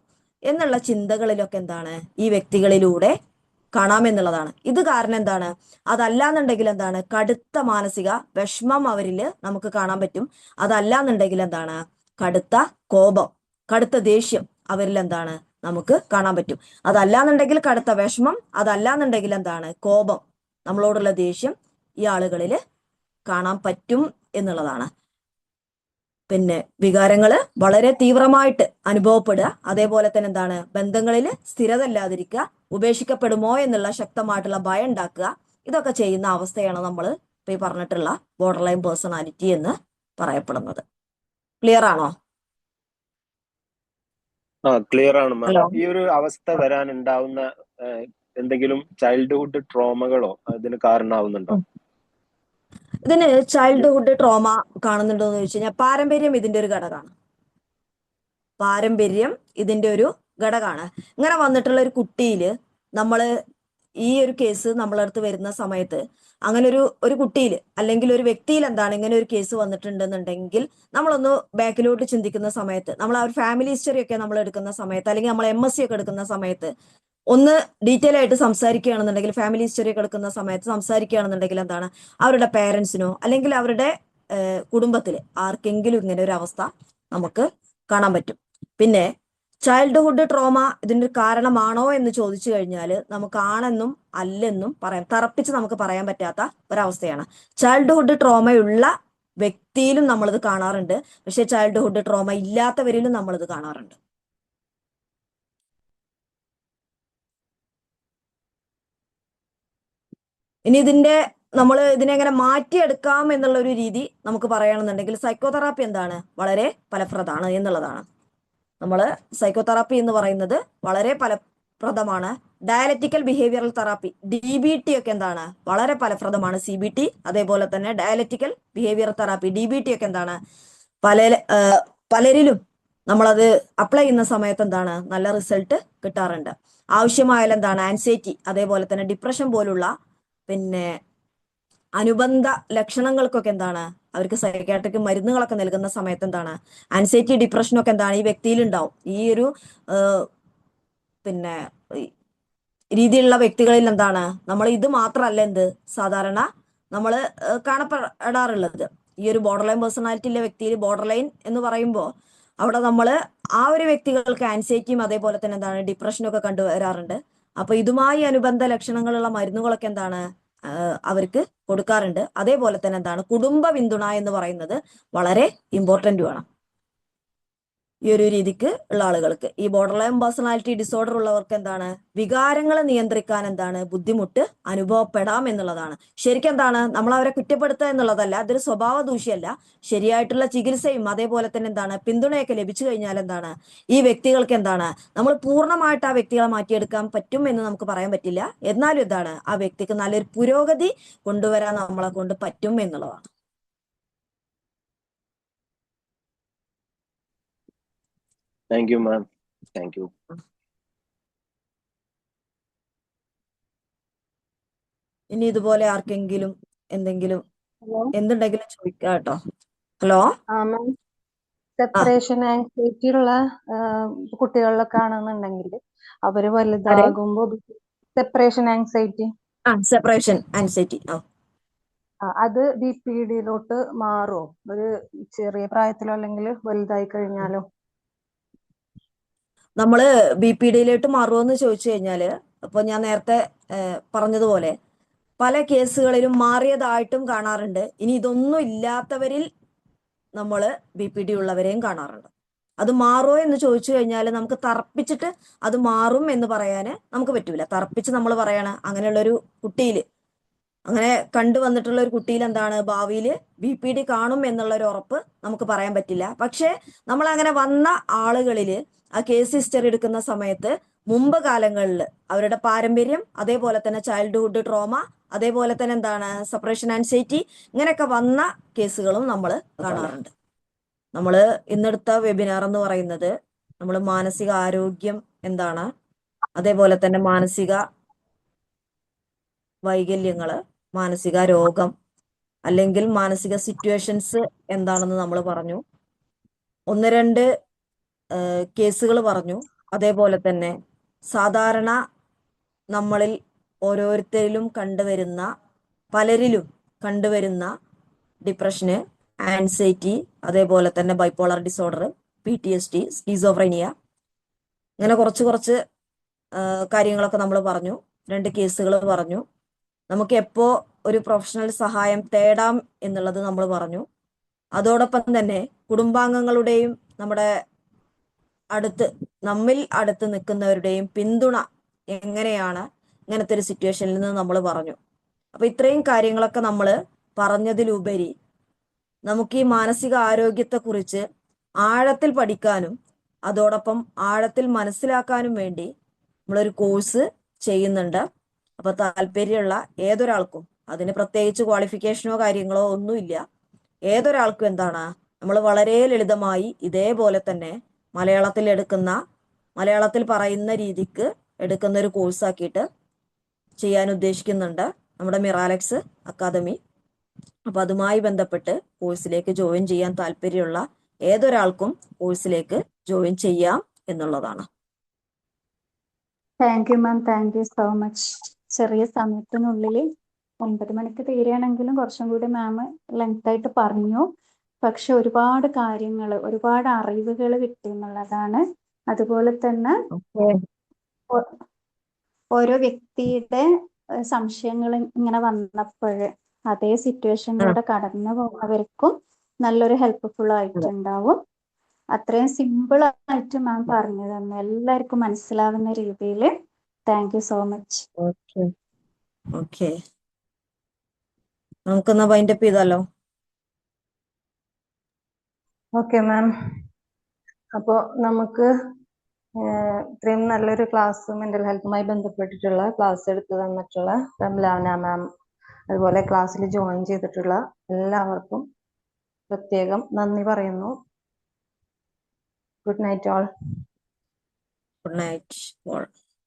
എന്നുള്ള ചിന്തകളിലൊക്കെ എന്താണ് ഈ വ്യക്തികളിലൂടെ കാണാമെന്നുള്ളതാണ്. ഇത് കാരണം എന്താണ്? അതല്ലാന്നുണ്ടെങ്കിൽ എന്താണ്? കടുത്ത മാനസിക വിഷമം അവരിൽ നമുക്ക് കാണാൻ പറ്റും. അതല്ലാന്നുണ്ടെങ്കിൽ എന്താണ്? കടുത്ത കോപം, കടുത്ത ദേഷ്യം അവരിൽ എന്താണ്? നമുക്ക് കാണാൻ പറ്റും. അതല്ലാന്നുണ്ടെങ്കിൽ കടുത്ത വിഷമം, അതല്ലാന്നുണ്ടെങ്കിൽ എന്താണ്? കോപം, നമ്മളോടുള്ള ദേഷ്യം ഈ ആളുകളിൽ കാണാൻ പറ്റും എന്നുള്ളതാണ്. പിന്നെ വികാരങ്ങള് വളരെ തീവ്രമായിട്ട് അനുഭവപ്പെടുക, അതേപോലെ തന്നെ എന്താണ്? ബന്ധങ്ങളിൽ സ്ഥിരത ഇല്ലാതിരിക്കുക, ഉപേക്ഷിക്കപ്പെടുമോ എന്നുള്ള ശക്തമായിട്ടുള്ള ഭയം ഉണ്ടാക്കുക, ഇതൊക്കെ ചെയ്യുന്ന അവസ്ഥയാണ് നമ്മൾ ഇപ്പൊ ഈ പറഞ്ഞിട്ടുള്ള ബോർഡർ ലൈൻ പേഴ്സണാലിറ്റി എന്ന് പറയപ്പെടുന്നത്. ക്ലിയർ ആണോ? ക്ലിയർ ആണ് മാം. ഹലോ. ഈ ഒരു അവസ്ഥ വരാൻ ഉണ്ടാവുന്ന എന്തെങ്കിലും ചൈൽഡ്ഹുഡ് ട്രോമകളോ അതിന് കാരണമാവുന്നുണ്ടോ? ഇതിന് ചൈൽഡ്ഹുഡ് ട്രോമ കാണുന്നുണ്ടോ എന്ന് ചോദിച്ചു കഴിഞ്ഞാൽ പാരമ്പര്യം ഇതിന്റെ ഒരു ഘടകമാണ്. പാരമ്പര്യം ഇതിന്റെ ഒരു ഘടകമാണ്. ഇങ്ങനെ വന്നിട്ടുള്ള ഒരു കുട്ടിയില് നമ്മള് ഈ ഒരു കേസ് നമ്മളടുത്ത് വരുന്ന സമയത്ത് അങ്ങനെ ഒരു കുട്ടിയിൽ അല്ലെങ്കിൽ ഒരു വ്യക്തിയിൽ എന്താണ് ഇങ്ങനെ ഒരു കേസ് വന്നിട്ടുണ്ടെന്നുണ്ടെങ്കിൽ നമ്മളൊന്ന് ബാക്കിലോട്ട് ചിന്തിക്കുന്ന സമയത്ത്, നമ്മൾ ആ ഒരു ഫാമിലി ഹിസ്റ്ററി ഒക്കെ നമ്മൾ എടുക്കുന്ന സമയത്ത്, അല്ലെങ്കിൽ നമ്മൾ MSc ഒക്കെ എടുക്കുന്ന സമയത്ത് ഒന്ന് ഡീറ്റെയിൽ ആയിട്ട് സംസാരിക്കുകയാണെന്നുണ്ടെങ്കിൽ, ഫാമിലി ഹിസ്റ്ററി ഒക്കെ എടുക്കുന്ന സമയത്ത് സംസാരിക്കുകയാണെന്നുണ്ടെങ്കിൽ എന്താണ്, അവരുടെ പേരൻസിനോ അല്ലെങ്കിൽ അവരുടെ കുടുംബത്തിൽ ആർക്കെങ്കിലും ഇങ്ങനെ ഒരു അവസ്ഥ നമുക്ക് കാണാൻ പറ്റും. പിന്നെ ചൈൽഡ്ഹുഡ് ട്രോമ ഇതിന്റെ കാരണമാണോ എന്ന് ചോദിച്ചു കഴിഞ്ഞാൽ നമുക്ക് ആണെന്നും അല്ലെന്നും പറയാം, തറപ്പിച്ച് നമുക്ക് പറയാൻ പറ്റാത്ത ഒരവസ്ഥയാണ്. ചൈൽഡ്ഹുഡ് ട്രോമയുള്ള വ്യക്തിയിലും നമ്മളിത് കാണാറുണ്ട്, പക്ഷെ ചൈൽഡ്ഹുഡ് ട്രോമ ഇല്ലാത്തവരിലും നമ്മളിത് കാണാറുണ്ട്. ഇനി നമ്മൾ ഇതിനെങ്ങനെ മാറ്റിയെടുക്കാം എന്നുള്ള ഒരു രീതി നമുക്ക് പറയുകയാണെന്നുണ്ടെങ്കിൽ സൈക്കോതെറാപ്പി എന്താണ്, വളരെ ഫലപ്രദമാണ് എന്നുള്ളതാണ്. നമ്മൾ സൈക്കോതെറാപ്പി എന്ന് പറയുന്നത് വളരെ ഫലപ്രദമാണ്. ഡയലക്റ്റിക്കൽ ബിഹേവിയറൽ തെറാപ്പി DBT ഒക്കെ എന്താണ്, വളരെ ഫലപ്രദമാണ്. CBT അതേപോലെ തന്നെ ഡയലക്റ്റിക്കൽ ബിഹേവിയറൽ തെറാപ്പി DBT ഒക്കെ എന്താണ്, പലരിലും നമ്മളത് അപ്ലൈ ചെയ്യുന്ന സമയത്ത് എന്താണ്, നല്ല റിസൾട്ട് കിട്ടാറുണ്ട്. ആവശ്യമായാൽ എന്താണ്, ആൻസൈറ്റി അതേപോലെ തന്നെ ഡിപ്രഷൻ പോലുള്ള പിന്നെ അനുബന്ധ ലക്ഷണങ്ങൾക്കൊക്കെ എന്താണ്, അവർക്ക് സൈക്കാട്രിക് മരുന്നുകളൊക്കെ നൽകുന്ന സമയത്ത് എന്താണ്, ആൻസൈറ്റി ഡിപ്രഷനൊക്കെ എന്താണ് ഈ വ്യക്തിയിൽ ഉണ്ടാവും. ഈ ഒരു പിന്നെ രീതിയിലുള്ള വ്യക്തികളിൽ എന്താണ്, നമ്മൾ ഇത് മാത്രമല്ല എന്ത് സാധാരണ നമ്മൾ കാണപ്പെടാറുള്ളത്. ഈ ഒരു ബോർഡർ ലൈൻ പേഴ്സണാലിറ്റിയിലെ വ്യക്തിയിൽ ബോർഡർ ലൈൻ എന്ന് പറയുമ്പോൾ അവിടെ നമ്മൾ ആ ഒരു വ്യക്തികൾക്ക് ആൻസൈറ്റിയും അതേപോലെ തന്നെ എന്താണ് ഡിപ്രഷനും ഒക്കെ കണ്ടുവരാറുണ്ട്. അപ്പൊ ഇതുമായി അനുബന്ധ ലക്ഷണങ്ങളുള്ള മരുന്നുകളൊക്കെ എന്താണ് അവർക്ക് കൊടുക്കാറുണ്ട്. അതേപോലെ തന്നെ എന്താണ് കുടുംബ പിന്തുണ എന്ന് പറയുന്നത് വളരെ ഇമ്പോർട്ടന്റുമാണ് ഈ ഒരു രീതിക്ക് ഉള്ള ആളുകൾക്ക്. ഈ ബോർഡർ ലൈൻ പേഴ്സണാലിറ്റി ഡിസോർഡർ ഉള്ളവർക്ക് എന്താണ് വികാരങ്ങളെ നിയന്ത്രിക്കാൻ എന്താണ് ബുദ്ധിമുട്ട് അനുഭവപ്പെടാം എന്നുള്ളതാണ്. ശരിക്കും എന്താണ് നമ്മൾ അവരെ കുറ്റപ്പെടുത്തുക എന്നുള്ളതല്ല, അതൊരു സ്വഭാവ ദൂഷ്യമല്ല. ശരിയായിട്ടുള്ള ചികിത്സയും അതേപോലെ തന്നെ എന്താണ് പിന്തുണയൊക്കെ ലഭിച്ചു കഴിഞ്ഞാൽ എന്താണ് ഈ വ്യക്തികൾക്ക് എന്താണ് നമ്മൾ പൂർണ്ണമായിട്ട് ആ വ്യക്തികളെ മാറ്റിയെടുക്കാൻ പറ്റും എന്ന് നമുക്ക് പറയാൻ പറ്റില്ല. എന്നാലും എന്താണ് ആ വ്യക്തിക്ക് നല്ലൊരു പുരോഗതി കൊണ്ടുവരാൻ നമ്മളെ കൊണ്ട് പറ്റും എന്നുള്ളതാണ്. Thank you ma'am. Thank you. ഇനി ഇതുപോലെ ആർക്കെങ്കിലും എന്തെങ്കിലും ഹലോ എന്തുണ്ടെങ്കിലും ചോദിക്കാം കേട്ടോ. ഹലോ. മാം, സെപ്പറേഷൻ ആങ്സൈറ്റി ഉള്ള കുട്ടികളിലൊക്കെ ആണെന്നുണ്ടെങ്കിൽ അവര് വലുതാകുമ്പോ സെപ്പറേഷൻ ആങ്സൈറ്റി സെപ്പറേഷൻ ആൻസൈറ്റി അത് BPD-ലോട്ട് മാറുമോ ഒരു ചെറിയ പ്രായത്തിലോ അല്ലെങ്കിൽ വലുതായി കഴിഞ്ഞാലോ? നമ്മള് BPD-യിലോട്ട് മാറുമെന്ന് ചോദിച്ചു കഴിഞ്ഞാല് അപ്പൊ ഞാൻ നേരത്തെ പറഞ്ഞതുപോലെ പല കേസുകളിലും മാറിയതായിട്ടും കാണാറുണ്ട്. ഇനി ഇതൊന്നും ഇല്ലാത്തവരിൽ നമ്മള് BPD ഉള്ളവരെയും കാണാറുണ്ട്. അത് മാറുമോ എന്ന് ചോദിച്ചു കഴിഞ്ഞാൽ നമുക്ക് തറപ്പിച്ചിട്ട് അത് മാറും എന്ന് പറയാന് നമുക്ക് പറ്റൂല. തറപ്പിച്ച് നമ്മൾ പറയണ അങ്ങനെയുള്ളൊരു കുട്ടിയിൽ അങ്ങനെ കണ്ടുവന്നിട്ടുള്ള ഒരു കുട്ടിയിൽ എന്താണ് ഭാവിയിൽ BPD കാണും എന്നുള്ള ഒരു ഉറപ്പ് നമുക്ക് പറയാൻ പറ്റില്ല. പക്ഷെ നമ്മൾ അങ്ങനെ വന്ന ആളുകളിൽ ആ കേസ് ഹിസ്റ്ററി എടുക്കുന്ന സമയത്ത് മുമ്പ് കാലങ്ങളിൽ അവരുടെ പാരമ്പര്യം അതേപോലെ തന്നെ ചൈൽഡ്ഹുഡ് ട്രോമ അതേപോലെ തന്നെ എന്താണ് സെപ്പറേഷൻ ആൻസൈറ്റി ഇങ്ങനെയൊക്കെ വന്ന കേസുകളും നമ്മൾ കാണാറുണ്ട്. നമ്മൾ ഇന്നെടുത്ത വെബിനാർ എന്ന് പറയുന്നത് നമ്മൾ മാനസിക ആരോഗ്യം എന്താണ്, അതേപോലെ തന്നെ മാനസിക വൈകല്യങ്ങള്, മാനസിക രോഗം അല്ലെങ്കിൽ മാനസിക സിറ്റുവേഷൻസ് എന്താണെന്ന് നമ്മൾ പറഞ്ഞു. 1-2 കേസുകൾ പറഞ്ഞു. അതേപോലെ തന്നെ സാധാരണ നമ്മളിൽ ഓരോരുത്തരിലും കണ്ടുവരുന്ന, പലരിലും കണ്ടുവരുന്ന ഡിപ്രഷന്, ആൻസൈറ്റി, അതേപോലെ തന്നെ ബൈപ്പോളർ ഡിസോർഡർ, PTSD, സ്കീസോഫ്രീനിയ, ഇങ്ങനെ കുറച്ച് കാര്യങ്ങളൊക്കെ നമ്മൾ പറഞ്ഞു. 2 കേസുകൾ പറഞ്ഞു. നമുക്ക് എപ്പോ ഒരു പ്രൊഫഷണൽ സഹായം തേടാം എന്നുള്ളത് നമ്മൾ പറഞ്ഞു. അതോടൊപ്പം തന്നെ കുടുംബാംഗങ്ങളുടെയും നമ്മിൽ അടുത്ത് നിൽക്കുന്നവരുടെയും പിന്തുണ എങ്ങനെയാണ് ഇങ്ങനത്തെ ഒരു സിറ്റുവേഷനിൽ നിന്ന് നമ്മൾ പറഞ്ഞു. അപ്പൊ ഇത്രയും കാര്യങ്ങളൊക്കെ നമ്മൾ പറഞ്ഞതിലുപരി നമുക്ക് ഈ മാനസിക ആരോഗ്യത്തെക്കുറിച്ച് ആഴത്തിൽ പഠിക്കാനും അതോടൊപ്പം ആഴത്തിൽ മനസ്സിലാക്കാനും വേണ്ടി നമ്മളൊരു കോഴ്സ് ചെയ്യുന്നുണ്ട്. അപ്പൊ താല്പര്യമുള്ള ഏതൊരാൾക്കും, അതിന് പ്രത്യേകിച്ച് ക്വാളിഫിക്കേഷനോ കാര്യങ്ങളോ ഒന്നുമില്ല, ഏതൊരാൾക്കും എന്താണ്, നമ്മൾ വളരെ ലളിതമായി ഇതേപോലെ തന്നെ മലയാളത്തിൽ പറയുന്ന രീതിക്ക് എടുക്കുന്ന ഒരു കോഴ്സാക്കിയിട്ട് ചെയ്യാൻ ഉദ്ദേശിക്കുന്നുണ്ട് നമ്മുടെ മിറാലെക്സ് അക്കാദമി. അപ്പൊ അതുമായി ബന്ധപ്പെട്ട് കോഴ്സിലേക്ക് ജോയിൻ ചെയ്യാൻ താല്പര്യമുള്ള ഏതൊരാൾക്കും കോഴ്സിലേക്ക് ജോയിൻ ചെയ്യാം എന്നുള്ളതാണ്. Thank you ma'am, thank you so much. ചെറിയ സമയത്തിനുള്ളിൽ 9 മണിക്ക് തീരുകയാണെങ്കിലും കുറച്ചും കൂടി മാം ലെങ്ത് ആയിട്ട് പറഞ്ഞു. പക്ഷെ ഒരുപാട് കാര്യങ്ങൾ, ഒരുപാട് അറിവുകൾ കിട്ടി എന്നുള്ളതാണ്. അതുപോലെ തന്നെ ഓരോ വ്യക്തിയുടെ സംശയങ്ങൾ ഇങ്ങനെ വന്നപ്പോൾ അതേ സിറ്റുവേഷനിലൂടെ കടന്നു പോകുന്നവർക്കും നല്ലൊരു ഹെൽപ്ഫുൾ ആയിട്ടുണ്ടാവും. അത്രയും സിമ്പിൾ ആയിട്ട് മാം പറഞ്ഞു തന്നു, എല്ലാവർക്കും മനസ്സിലാവുന്ന രീതിയിൽ. Thank you so much. Okay, നമുക്കൊന്ന് വൈൻഡപ്പ് ചെയ്താലോ? Okay ma'am. അപ്പോൾ നമുക്ക് ഇത്രയും നല്ലൊരു ക്ലാസ്, മെന്റൽ ഹെൽത്തുമായി ബന്ധപ്പെട്ടിട്ടുള്ള ക്ലാസ് എടുത്തു തന്നിട്ടുള്ള റംലാന മാം, അതുപോലെ ക്ലാസ്സിൽ ജോയിൻ ചെയ്തിട്ടുള്ള എല്ലാവർക്കും പ്രത്യേകം നന്ദി പറയുന്നു. Good night all. Good night all.